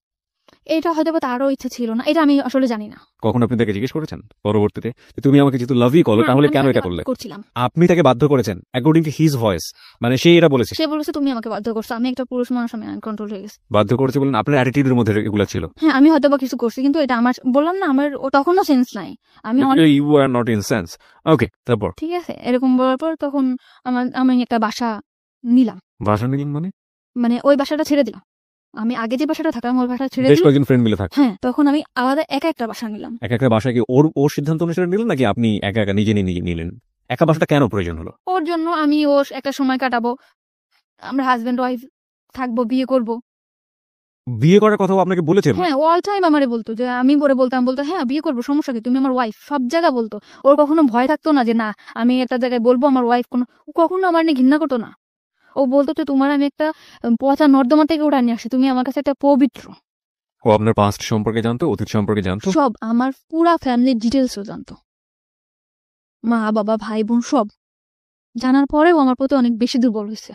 এটা হয়তো বা তারও ইচ্ছে ছিল না, এটা আমি আসলে জানি না। কখন আপনি তাকে জিজ্ঞেস করেছেন পরবর্তীতে যে তুমি আমাকে যেহেতু লাভই করো তাহলে আমি কেন তাকে এটা বাধ্য করলে? করছিলাম। আপনি তাকে বাধ্য করেছেন অ্যাকর্ডিং টু হিজ ভয়েস, মানে সে এটা বলেছে? সে বলেছে তুমি আমাকে বাধ্য করছো, আমি একটা পুরুষ মানুষ, আমি কন্ট্রোল হয়ে গেছি। বাধ্য করেছে বলেন? আপনার অ্যাটিটিউডের মধ্যে এগুলো ছিল? হ্যাঁ, আমি হয়তো বা কিছু করছি, কিন্তু এটা আমার, বললাম না, আমার তখনও সেন্স নাই। আমি অনেক, you are not in sense. Okay, তারপর? ঠিক আছে, এরকম বলার পর তখন আমি একটা বাসা নিলাম, বাসা নিলেন মানে? মানে ওই বাসাটা ছেড়ে দিলাম। আমি আগে যে বাসাটা থাকতাম ওই বাসা ছেড়ে বেশ দিলাম। কয়েকজন ফ্রেন্ড মিলে থাক? হ্যাঁ, তখন আমি আলাদা একা একটা বাসা নিলাম। এক একটা বাসায় কি ওর সিদ্ধান্ত অনুসারে নিলেন নাকি আপনি একা একা নিজে নিলেন? একা বাসাটা কেন প্রয়োজন হলো? ওর জন্য আমি ওর একটা সময় কাটাবো, আমরা হাজবেন্ড ওয়াইফ থাকবো, বিয়ে করব। বিয়ে করার কথাও আপনাকে বলেছেন? হ্যাঁ, অল টাইম আমারে বলতো, যে আমি পরে বলতো হ্যাঁ বিয়ে করবো, সমস্যা কি, তুমি আমার ওয়াইফ, সব জায়গা বলতো। ওর কখনো ভয় থাকতো না যে না আমি একটা জায়গায় বলবো আমার ওয়াইফ, ও কখনো আমার নিয়ে ঘৃণা করতো না। ও বলতো যে তোমার আমি একটা পচা নর্দমা থেকে ওটা নিয়ে আসি, তুমি আমার কাছে একটা পবিত্র। ও আপনার পাস্ট সম্পর্কে জানতো, অতীত সম্পর্কে জানতো? সব, আমার পুরা ফ্যামিলির ডিটেলসও জানতো, মা বাবা ভাই বোন সব জানার পরেও আমার প্রতি অনেক বেশি দুর্বল হয়েছে।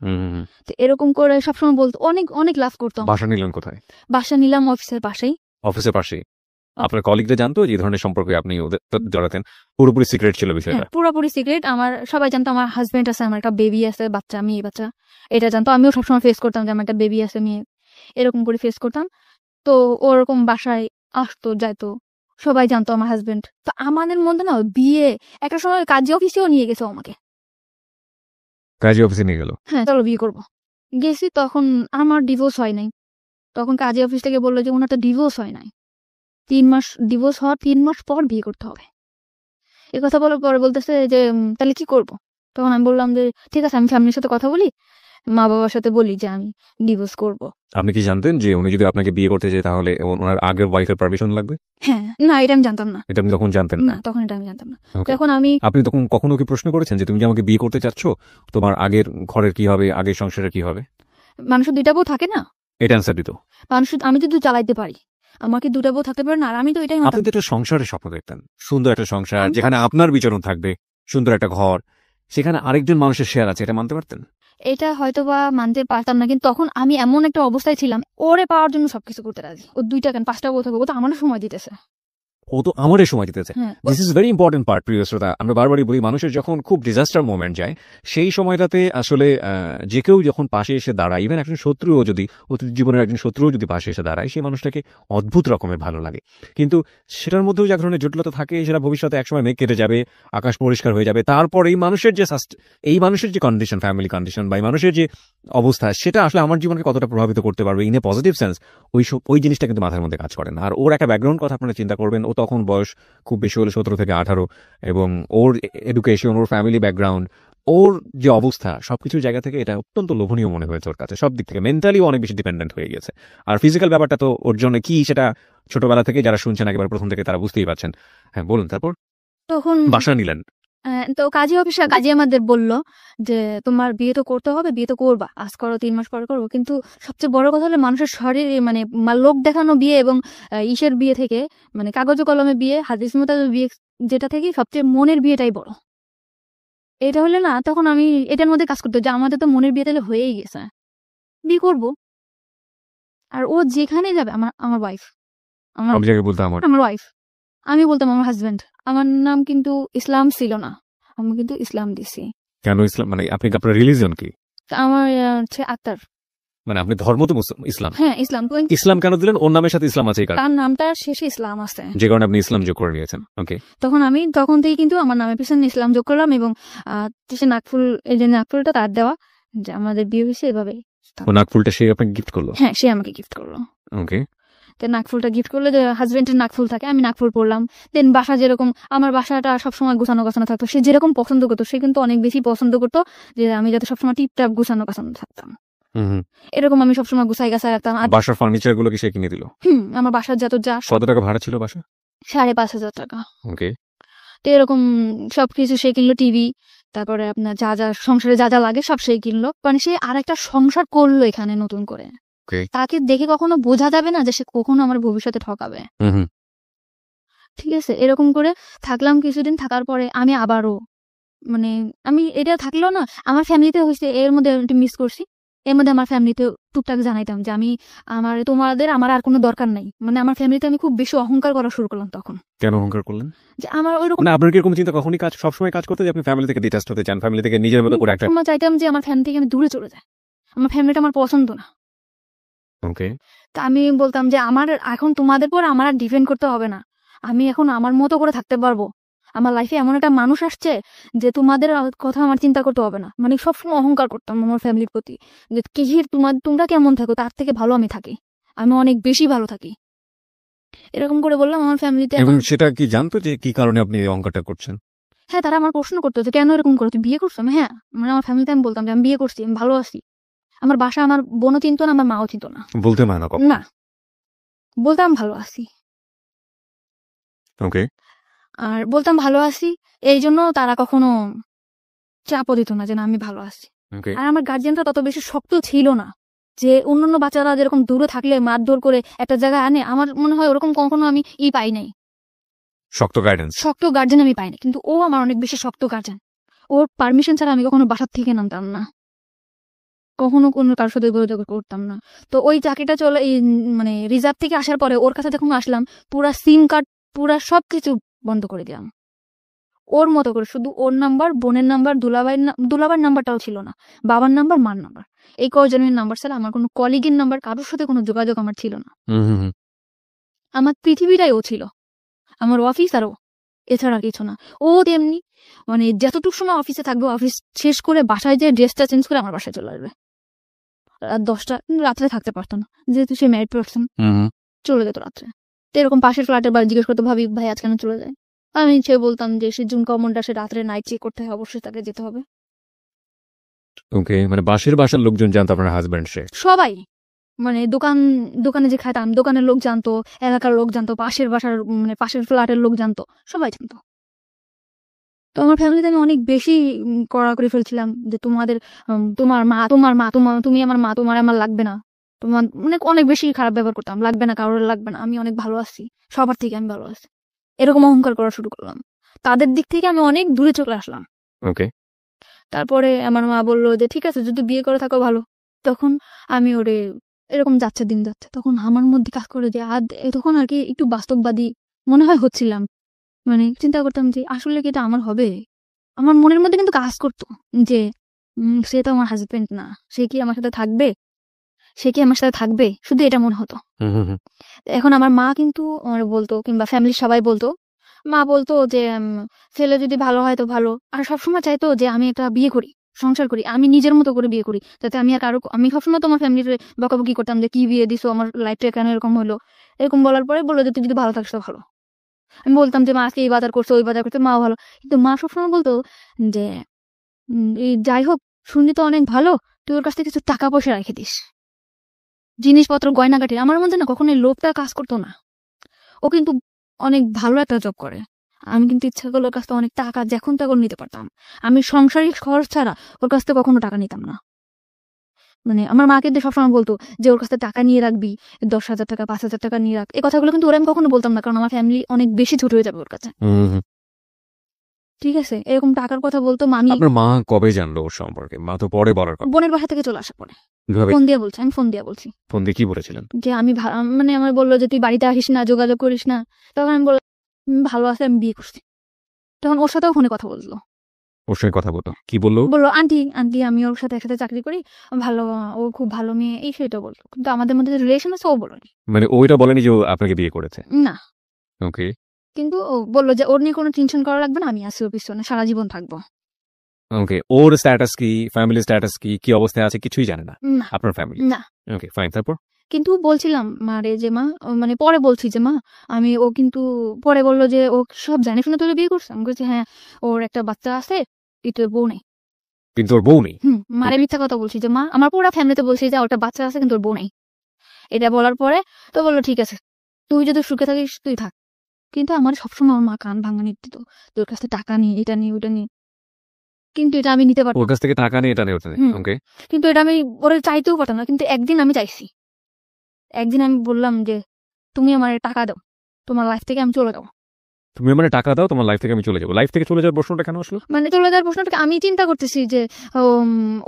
হুম। তো এরকম করে সবসময় বলতো, অনেক অনেক লাভ করতাম। বাসা নিলেন কোথায়? বাসা নিলাম অফিসের পাশেই। অফিসের পাশেই? আপনার কলিগরা জানতো যে এই ধরনের সম্পর্কে আপনি ওদের জড়াতেন? পুরোপুরি সিক্রেট ছিল বিষয়টা? হ্যাঁ, পুরোপুরি সিক্রেট। আমার সবাই জানতো আমার হাজবেন্ড আছে, আমার একটা বেবি আছে, বাচ্চা, মেয়ে বাচ্চা, এটা জানতো। আমিও সবসময় ফেস করতাম যে আমার একটা বেবি আছে, মেয়ে, এরকম করে ফেস করতাম। তো ওরকম বাসায় আসতো যাইতো, সবাই জানতো আমার হাজবেন্ড। তো আমাদের মধ্যে না বিয়ে একটা সময় কাজী অফিসেও নিয়ে গেছে ও আমাকে। কাজী অফিসে নিয়ে গেল? হ্যাঁ, চলো বিয়ে করবো। গেছি, তখন আমার ডিভোর্স হয় নাই। তখন কাজী অফিস থেকে বললো যে ওনার তো ডিভোর্স হয় নাই, 3 মাস, ডিভোর্স হওয়ার 3 মাস পর বিয়ে করতে হবে। এই কথা বলার পরে বলতেছে যে তাহলে কি করব? তখন আমি বললাম যে ঠিক আছে, আমি ফ্যামিলির সাথে কথা বলি, মা বাবার সাথে বলি যে আমি ডিভোর্স করব। আপনি কি জানতেন যে উনি যদি আপনাকে বিয়ে করতে চায় তাহলে ওনার আগের ওয়াইফের পারমিশন লাগবে? হ্যাঁ, না, এটা আমি জানতাম না। এটা আপনি তখন জানতেন না, না? তখন এটা আমি জানতাম না। Okay. তখন আমি, আপনি তখন কখনো কি প্রশ্ন করেছেন যে তুমি যে আমাকে বিয়ে করতে চাচ্ছ, তোমার আগের ঘরের কি হবে, আগের সংসারের কি হবে? মানুষের 2টা বউ থাকে না, এটা অ্যান্সার দিত? আমি যদি চালাইতে পারি, আমাকে 2টা বউ থাকতে পারে না, আর আমি তো এটাই আপনি মানতাম। তো একটা সংসারের স্বপ্ন দেখতেন, সুন্দর একটা সংসার আমি- যেখানে আপনার বিচরণ থাকবে, সুন্দর একটা ঘর, সেখানে আরেকজন মানুষের শেয়ার আছে, এটা মানতে পারতেন? এটা হয়তো বা মানতে পারতাম না, কিন্তু তখন আমি এমন একটা অবস্থায় ছিলাম, ওরে পাওয়ার জন্য সবকিছু করতে রাজি। ও 2টা কেন 5টা বউ থাকবে, ও তো আমার সময় দিতেছে। ও তো আমারই সময় দিতেছে। হ্যাঁ, this is very important part, প্রিয় শ্রোতা। আমরা বারবারই বলি মানুষের যখন খুব ডিজাস্টার মোমেন্ট যায় সেই সময়টাতে আসলে যে কেউ যখন পাশে এসে দাঁড়ায়, ইভেন একজন শত্রুও যদি, অতীত জীবনের একজন শত্রুও যদি পাশে এসে দাঁড়ায়, সেই মানুষটাকে অদ্ভুত রকমের ভালো লাগে। কিন্তু সেটার মধ্যেও যে এক ধরনের জটিলতা থাকে, সেটা ভবিষ্যতে একসময় মেঘ কেটে যাবে, আকাশ পরিষ্কার হয়ে যাবে, তারপর এই মানুষের যে কন্ডিশন, ফ্যামিলি কন্ডিশন বা এই মানুষের যে অবস্থা, সেটা আসলে আমার জীবনকে কতটা প্রভাবিত করতে পারবে ইন এ পজিটিভ সেন্স, ওই জিনিসটা কিন্তু মাথার মধ্যে কাজ করে না। আর ওর একটা ব্যাকগ্রাউন্ড কথা আপনারা চিন্তা করবেন, ও তখন বয়স খুব বেশি হলে 17 থেকে 18, এবং ওর এডুকেশন, ওর ফ্যামিলি ব্যাকগ্রাউন্ড, ওর যে অবস্থা, সবকিছুর জায়গা থেকে এটা অত্যন্ত লোভনীয় মনে হয়েছে ওর কাছে। সব দিক থেকে মেন্টালিও অনেক বেশি ডিপেন্ডেন্ট হয়ে গেছে। আর ফিজিক্যাল ব্যাপারটা তো ওর জন্য কি, সেটা ছোটবেলা থেকে যারা শুনছেন একেবারে প্রথম থেকে তারা বুঝতেই পারছেন। হ্যাঁ, বলুন। তারপর তখন বাসা নিলেন? তো কাজী অফিসে কাজী আমাদের বলল যে তোমার বিয়ে তো করতে হবে, বিয়ে তো করবা, আজ করো 3 মাস পরে করবো। কিন্তু সবচেয়ে বড় কথা হলো মানুষের শরীরে, মানে লোক দেখানো বিয়ে এবং ইসের বিয়ে থেকে, মানে কাগজে কলমে বিয়ে, হাদিস মোতাবেক বিয়ে, যেটা থেকে সবচেয়ে মনের বিয়েটাই বড়। এটা হলে না, তখন আমি এটার মধ্যে কাজ করতে, যে আমাদের তো মনের বিয়ে তাহলে হয়েই গেছে, বিয়ে করব। আর ও যেখানে যাবে আমার ওয়াইফ, সব জায়গায় বলতে আমার আমার ওয়াইফ। আমি বলতাম আমার হাজবেন্ড। আমার নাম কিন্তু ইসলাম ছিল না, আমি কিন্তু ইসলাম দিছি। কেন ইসলাম? মানে আপনি আপনার রিলিজন কি? আমার হচ্ছে আক্তার। মানে আপনি ধর্ম তো ইসলাম। হ্যাঁ ইসলাম, ইসলাম কেন দিলেন? ওর নামের সাথে ইসলাম আছে এই কারণে, তার নামটার শেষে ইসলাম আছে, যে কারণে আপনি ইসলাম যোগ করে নিয়েছেন। ওকে। তখন থেকে কিন্তু আমার নামের পিছনে ইসলাম যোগ করলাম, এবং সে নাকফুল, এই যে নাকফুলটা তার দেওয়া, যে আমাদের বিয়ে হয়েছে এভাবে। ও নাকফুলটা সে আপনাকে গিফট করলো? হ্যাঁ, সে আমাকে গিফট করলো। ওকে। তো নাকফুলটা গিফট করলে, যে হাজবেন্ডের নাকফুল থাকে, আমি নাকফুল পরলাম। দেন বাসা যেরকম, আমার বাসাটা সবসময় গোছানো গোছানো থাকতো, সে যেরকম পছন্দ করতো সে কিন্তু অনেক বেশি পছন্দ করতো যে আমি যাতে সবসময় টিপটাপ গোছানো গোছানো থাকতাম। এরকম আমি সবসময় গুছাই গাছাই রাখতাম। আর বাসার ফার্নিচার গুলো কি সে কিনে দিল? আমার বাসার যত যা কত টাকা ভাড়া ছিল বাসা? 5,500 টাকা। ওকে। তো এরকম সবকিছু সে কিনলো, টিভি, তারপরে আপনার যা যা সংসারে যা যা লাগে সব সে কিনলো। মানে সে আর একটা সংসার করলো এখানে নতুন করে। তাকে দেখে কখনো বোঝা যাবে না যে সে কখনো আমার ভবিষ্যতে ঠকাবে। ঠিক আছে, এরকম করে থাকলাম কিছুদিন। থাকার পরে আমি আবারও, মানে আমি এটা থাকলেও না, আমার ফ্যামিলিতে হয়েছে এর মধ্যে মিস করছি। এর মধ্যে আমার ফ্যামিলিতে টুকটাক জানাইতাম যে আমি তোমাদের আমার আর কোনো দরকার নাই। মানে আমার ফ্যামিলিতে আমি খুব বেশি অহংকার করা শুরু করলাম তখন। কেন অহংকার করলেন? যে আমার ওইরকম, মানে আপনার কি এরকম চিন্তা কখনই সবসময় কাজ করতে যে আপনি ফ্যামিলি থেকে ডিটাচড হতে চান, ফ্যামিলি থেকে নিজের মতো করে একটা? সময় চাইতাম যে আমার ফ্যামিলি থেকে আমি দূরে চলে যাই, আমার ফ্যামিলিটা আমার পছন্দ না। ওকে। তা আমি বলতাম যে আমার এখন তোমাদের পর আমার আর ডিপেন্ড করতে হবে না, আমি এখন আমার মতো করে থাকতে পারবো। আমার লাইফে এমন একটা মানুষ আসছে যে তোমাদের কথা আমার চিন্তা করতে হবে না। মানে সবসময় অহংকার করতাম আমার ফ্যামিলির প্রতি, যে তোমরা কেমন থাকো তার থেকে ভালো আমি থাকি, আমি অনেক বেশি ভালো থাকি, এরকম করে বললাম আমার ফ্যামিলিতে। এবং সেটা কি জানতো যে কি কারণে আপনি এই অহংকারটা করছেন? হ্যাঁ, তারা আমার প্রশ্ন করতো যে কেন এরকম করো, তুই বিয়ে করছো? হ্যাঁ, মানে আমার ফ্যামিলিতে আমি বলতাম যে আমি বিয়ে করছি, আমি ভালো আছি। আমার বাসা আমার বোনও চিনতো না, আমার মাও চিনতো না। বলতে হয় না কখন? না, বলতাম ভালো আছি। ওকে। আর বলতাম ভালো আছি, এই জন্য তারা কখনো চাপও দিত না যে না আমি ভালো আছি। ওকে। আর আমার গার্জিয়ানটা তত বেশি শক্ত ছিল না যে অন্যান্য বাচ্চারা যেরকম দূরে থাকলে মারধর করে একটা জায়গায় আনে, আমার মনে হয় ওরকম কখনো আমি পাই নাই, শক্ত গাইডেন্স। শক্ত গার্জেন আমি পাই না। কিন্তু ও আমার অনেক বেশি শক্ত গার্জেন। ওর পারমিশন ছাড়া আমি কখনো বাসার থেকে নামতাম না, কখনো কোনো কারোর সাথে যোগাযোগ করতাম না। তো ওই চাকরিটা চলে, এই মানে রিজার্ভ থেকে আসার পরে ওর কাছে যখন আসলাম, পুরা সিম কার্ড পুরা সবকিছু বন্ধ করে দিলাম ওর মতো করে। শুধু ওর নাম্বার, বোনের নাম্বার, দুলাভাইয়ের নাম্বারটাও ছিল না, বাবার নাম্বার, মার নাম্বার, এই কজনের নাম্বার ছাড়া আমার কোনো কলিগের নাম্বার, কারোর সাথে কোনো যোগাযোগ আমার ছিল না। আমার পৃথিবীটাই ও ছিল, আমার অফিস আর ও, এছাড়া কিছু না। ও তেমনি, মানে যতটুকু সময় অফিসে থাকবে, অফিস শেষ করে বাসায় যে ড্রেসটা চেঞ্জ করে আমার বাসায় চলে আসবে। রাত 10টা, রাত্রে থাকতে পারতো না, যেহেতু সে ম্যারিড পারসন, চলে যেত রাত্রে। তো এরকম পাশের ফ্ল্যাটের বাড়ি জিজ্ঞেস করতো, ভাবি ভাই আজ কেন চলে যায়? আমি সে বলতাম যে সে জুন কমনটা সে রাত্রে নাইট চেক করতে হয়, অবশ্যই তাকে যেতে হবে। ওকে। মানে বাসার লোকজন জানতো আপনার হাজবেন্ড সে? সবাই, মানে দোকানে যে খাইতাম, দোকানের লোক জানতো, এলাকার লোক জানতো, পাশের বাসার মানে পাশের ফ্ল্যাটের লোক জানতো, সবাই জানতো। তো আমার ফ্যামিলিতে আমি অনেক বেশি কড়া করে ফেলছিলাম যে তোমার মা, তুমি আমার মা, তোমার আমার লাগবে না, তোমার মানে অনেক বেশি খারাপ ব্যবহার করতাম, লাগবে না, কারোর লাগবে না, আমি অনেক ভালো আছি, সবার থেকে আমি ভালো আছি, এরকম অহংকার করা শুরু করলাম। তাদের দিক থেকে আমি অনেক দূরে চলে আসলাম। ওকে। তারপরে আমার মা বললো যে ঠিক আছে, যদি বিয়ে করে থাকো ভালো। তখন আমি ওরে, এরকম যাচ্ছে দিন যাচ্ছে, তখন আমার মধ্যে কাজ করে যে তখন আর কি একটু বাস্তববাদী মনে হয় হচ্ছিলাম। মানে চিন্তা করতাম যে আসলে কি এটা আমার হবে। আমার মনের মধ্যে কিন্তু কাজ করতো যে সে তো আমার হাজবেন্ড না, সে কি আমার সাথে থাকবে, শুধু এটা মনে হতো। এখন আমার মা কিন্তু আমার বলতো, কিংবা ফ্যামিলির সবাই বলতো, মা বলতো যে ছেলে যদি ভালো হয় তো ভালো। আর সবসময় চাইতো যে আমি একটা বিয়ে করি, সংসার করি, আমি নিজের মতো করে বিয়ে করি, যাতে আমি আর আমি সবসময় তোমার ফ্যামিলির বকাবকি করতাম যে কি বিয়ে দিছো, আমার লাইফটা কেন এরকম হলো। এরকম বলার পরে বললো যে তুই যদি ভালো থাকিস তো ভালো। আমি বলতাম যে মা আজকে এই বাজার করছে, ওই বাজার করছে, মা ভালো। কিন্তু মা সবসময় বলতো যে যাই হোক, শুনি তো অনেক ভালো, তুই ওর কাছ থেকে কিছু টাকা পয়সা রেখে দিস, জিনিসপত্র গয়নাগাটি। আমার মধ্যে না কখনো লোভটা কাজ করতো না। ও কিন্তু অনেক ভালো একটা জব করে, আমি কিন্তু ইচ্ছা করলে ওর কাছ থেকে অনেক টাকা যখন তখন নিতে পারতাম। আমি সংসারিক খরচ ছাড়া ওর কাছ থেকে কখনো টাকা নিতাম না। মানে আমার মা কিন্তু সবসময় বলতো যে ওর কাছ থেকে টাকা নিয়ে রাখবি, 10,000 টাকা, 5,000 টাকা নিয়ে রাখ। এই কথাগুলো কিন্তু ওরা আমি কখনো বলতাম না, কারণ আমার ফ্যামিলি অনেক বেশি ছোট হয়ে যাবে ওর কাছে। ঠিক আছে, এরকম টাকার কথা বলতো। আপনার মা কবে জানলো ওর সম্পর্কে? মা তো পরে বলার কথা। বোনের বাসা থেকে চলে আসার পরে কিভাবে? ফোন দিয়ে বলছি, আমি ফোন দিয়ে বলছি। ফোন দিয়ে কি বলেছিলেন? যে আমি মানে আমার বললো যে তুই বাড়িতে আসিস না, যোগাযোগ করিস না। তখন আমি বললাম ভালো আছে, আমি বিয়ে করছি। তখন ওর সাথেও ফোনে কথা বললো, ওর সঙ্গে কথা বলতো, কি বললো? বললো আন্টি আন্টি আমি ওর সাথে একসাথে চাকরি করি, ভালো, ও খুব ভালো মেয়ে, এই সেটা বললো। কিন্তু আমাদের মধ্যে যে রিলেশন আছে ও বলেনি। মানে ওইটা বলেনি যে ও আপনাকে বিয়ে করেছে? না, ওকে। কিন্তু ও বললো যে ওর নিয়ে কোনো টেনশন করা লাগবে না, আমি আছি ওর পিছনে, সারা জীবন থাকবো। ওকে, ওর স্ট্যাটাস কি, ফ্যামিলি স্ট্যাটাস কি, কি অবস্থায় আছে কিছুই জানে না না আপনার ফ্যামিলি? না। ওকে ফাইন, তারপর? কিন্তু বলছিলাম মারে যে মা, মানে পরে বলছি যে মা আমি, ও কিন্তু পরে বললো যে ও সব জানে শুনে তোরে বিয়ে করছে। আমি বলছি হ্যাঁ, ওর একটা বাচ্চা আছে, কিন্তু ওর বউ নেই। কিন্তু ওর বউ নেই? মারে মিথ্যা কথা বলছি যে মা, আমার পুরো ফ্যামিলিতে বলছি যে ওটা বাচ্চা আছে কিন্তু ওর বউ নেই। এটা বলার পরে তো বললো ঠিক আছে, তুই যদি সুখে থাকিস তুই থাক। কিন্তু আমার সবসময় আমার মা কান ভাঙানি দিত, তোর কাছে টাকা নিয়ে, এটা নিয়ে, ওটা নিয়ে। কিন্তু এটা আমি নিতে পারতাম ওর কাছ থেকে টাকা নিয়ে এটা নিয়ে ওটা নিয়ে, ওকে। কিন্তু এটা আমি ওরে চাইতেও পারতাম না। কিন্তু একদিন আমি চাইছি, একদিন আমি বললাম যে তুমি আমার টাকা দাও, তোমার লাইফ থেকে আমি চলে যাবো। তুমি মানে টাকা দাও, তোমার লাইফ থেকে আমি চলে যাবো। লাইফ থেকে চলে যাওয়ার প্রশ্নটা কেন আসলো? মানে চলে যাওয়ার প্রশ্নটাকে আমি চিন্তা করতেছি যে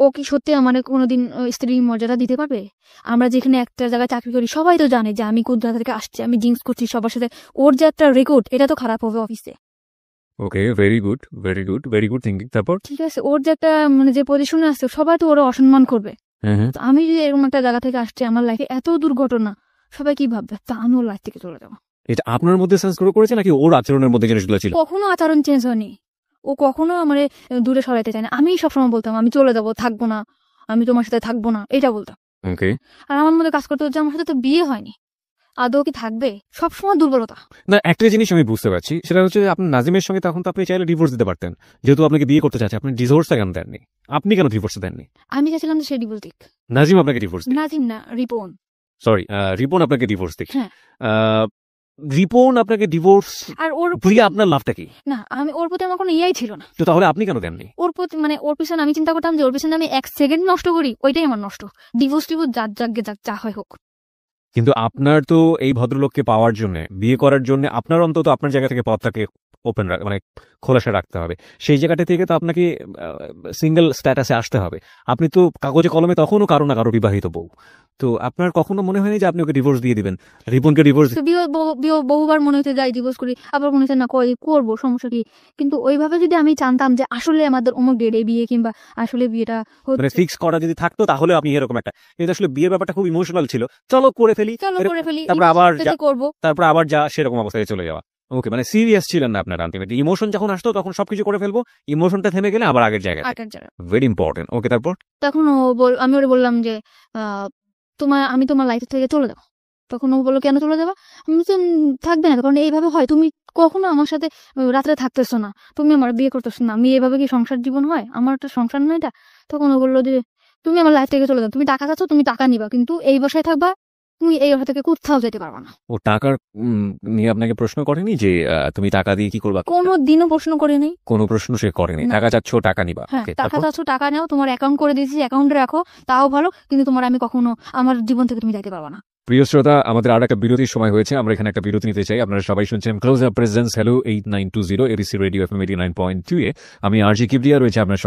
ও কি সত্যি আমার কোনোদিন স্ত্রীর মর্যাদা দিতে পারবে? আমরা যেখানে একটা জায়গায় চাকরি করি সবাই তো জানে যে আমি কোন জায়গা থেকে আসছি, আমি জিন্স করছি সবার সাথে, ওর যে একটা রেকর্ড এটা তো খারাপ হবে অফিসে। Okay, very good, very good, very good thinking. তারপর? ঠিক আছে, ওর যে একটা মানে যে পজিশনে আছে সবাই তো ওরা অসম্মান করবে। হ্যাঁ। তো আমি যদি এরকম একটা জায়গা থেকে আসছি, আমার লাইফে এত দুর্ঘটনা, সবাই কি ভাববে? তা আমি ওর লাইফ থেকে চলে যাবো। এটা আপনার মধ্যে সেন্স করে করেছে নাকি ওর আচরণের মধ্যে জিনিসগুলো ছিল? কখনো আচরণ চেঞ্জ হয়নি, ও কখনো আমার দূরে সরাইতে চায় না। আমি সবসময় বলতাম আমি চলে যাবো, থাকবো না, আমি তোমার সাথে থাকবো না, এটা বলতাম। ওকে। আর আমার মধ্যে কাজ করতে হচ্ছে আমার সাথে তো বিয়ে হয়নি, আদৌ কি থাকবে? সবসময় দুর্বলতা। না, একটা জিনিস আমি বুঝতে পারছি, সেটা হচ্ছে যে আপনার নাজিমের সঙ্গে তখন তো আপনি চাইলে ডিভোর্স দিতে পারতেন, যেহেতু আপনাকে বিয়ে করতে চাচ্ছে। আপনি ডিভোর্সটা কেন দেননি? আপনি কেন ডিভোর্স দেননি? আমি চাইছিলাম যে সে ডিভোর্স দিক। নাজিম আপনাকে ডিভোর্স দিক? নাজিম না, রিপন। সরি, রিপন আপনাকে ডিভোর্স দিক? হ্যাঁ। রিপন আপনাকে ডিভোর্স আর ওর দিয়ে আপনার লাভটা কি? না, আমি ওর প্রতি আমার কোনো ইয়াই ছিল না। তো তাহলে আপনি কেন দেননি? ওর প্রতি মানে ওর পিছনে আমি চিন্তা করতাম যে ওর পিছনে আমি 1 সেকেন্ড নষ্ট করি, ওইটাই আমার নষ্ট। ডিভোর্স যা হয় হোক। কিন্তু আপনার তো এই ভদ্রলোককে পাওয়ার জন্য, বিয়ে করার জন্য আপনার অন্তত আপনার জায়গা থেকে পথটাকে ওপেন মানে খোলাসা রাখতে হবে। সেই জায়গাটা থেকে তো আপনাকে সিঙ্গেল স্ট্যাটাসে আসতে হবে। আপনি তো কাগজে কলমে তখনও কারো না কারো বিবাহিত বউ। তো আপনার কখনো মনে হয়নি যে আপনি ওকে ডিভোর্স দিয়ে দিবেন, রিপনকে ডিভোর্স? তো বহুবার মনে হতে যাই ডিভোর্স করি, আবার মনে হচ্ছে না করবো, সমস্যা কি? কিন্তু ওইভাবে যদি আমি জানতাম যে আসলে আমাদের অমুক ডেটে বিয়ে, কিংবা আসলে বিয়েটা মানে হচ্ছে, ফিক্স করা যদি থাকতো তাহলে আপনি এরকম একটা, কিন্তু আসলে বিয়ের ব্যাপারটা খুব ইমোশনাল ছিল, চলো করে ফেলি, চলো করে ফেলি, তারপর আবার যা সেরকম অবস্থায় চলে যাওয়া। ওকে, মানে সিরিয়াস ছিলেন না আপনার আলটিমেটলি। ইমোশন যখন আসতো তখন সবকিছু করে ফেলবো, ইমোশনটা থেমে গেলে আবার আগের জায়গায়। Very important. ওকে, তারপর? তখন আমি ওরে বললাম যে আমি তোমার লাইফ থেকে চলে যাবো। তখন ও বললো কেন চলে যাবা? আমি বলছি, থাকবে না, কারণ এইভাবে হয়, তুমি কখনো আমার সাথে রাত্রে থাকতেছো না, তুমি আমার বিয়ে করতেছো না, আমি এভাবে কি সংসার জীবন হয়? আমার একটা সংসার নয় এটা। তখন ও বললো যে তুমি আমার লাইফ থেকে চলে যাও, তুমি টাকা চাচ্ছ, তুমি টাকা নিবা, কিন্তু এই বাসায় থাকবা, তুমি এই বাসা থেকে কোথাও যেতে পারবা না। ও টাকার নিয়ে আপনাকে প্রশ্ন করেনি যে তুমি টাকা দিয়ে কি করবা? কোনো দিনও প্রশ্ন করে নেই, কোনো প্রশ্ন সে করেনি। না। টাকা চাচ্ছ, টাকা নিবা। হ্যাঁ, Okay, টাকা তারপর? চাচ্ছ, টাকা নাও, তোমার অ্যাকাউন্ট করে দিয়েছি, অ্যাকাউন্টে রাখো, তাও ভালো, কিন্তু তোমার আমি কখনো আমার জীবন থেকে তুমি যাইতে পারবা না। প্রিয় শ্রোতা, আমাদের আর একটা বিরতির সময় হয়েছে, আমরা এখানে একটা বিরতি নিতে চাই। আপনারা সবাই শুনছেন close up presence hello 8920 ABC radio FM 89.2 এ। আমি আরজি কিবরিয়া রয়েছে আপনার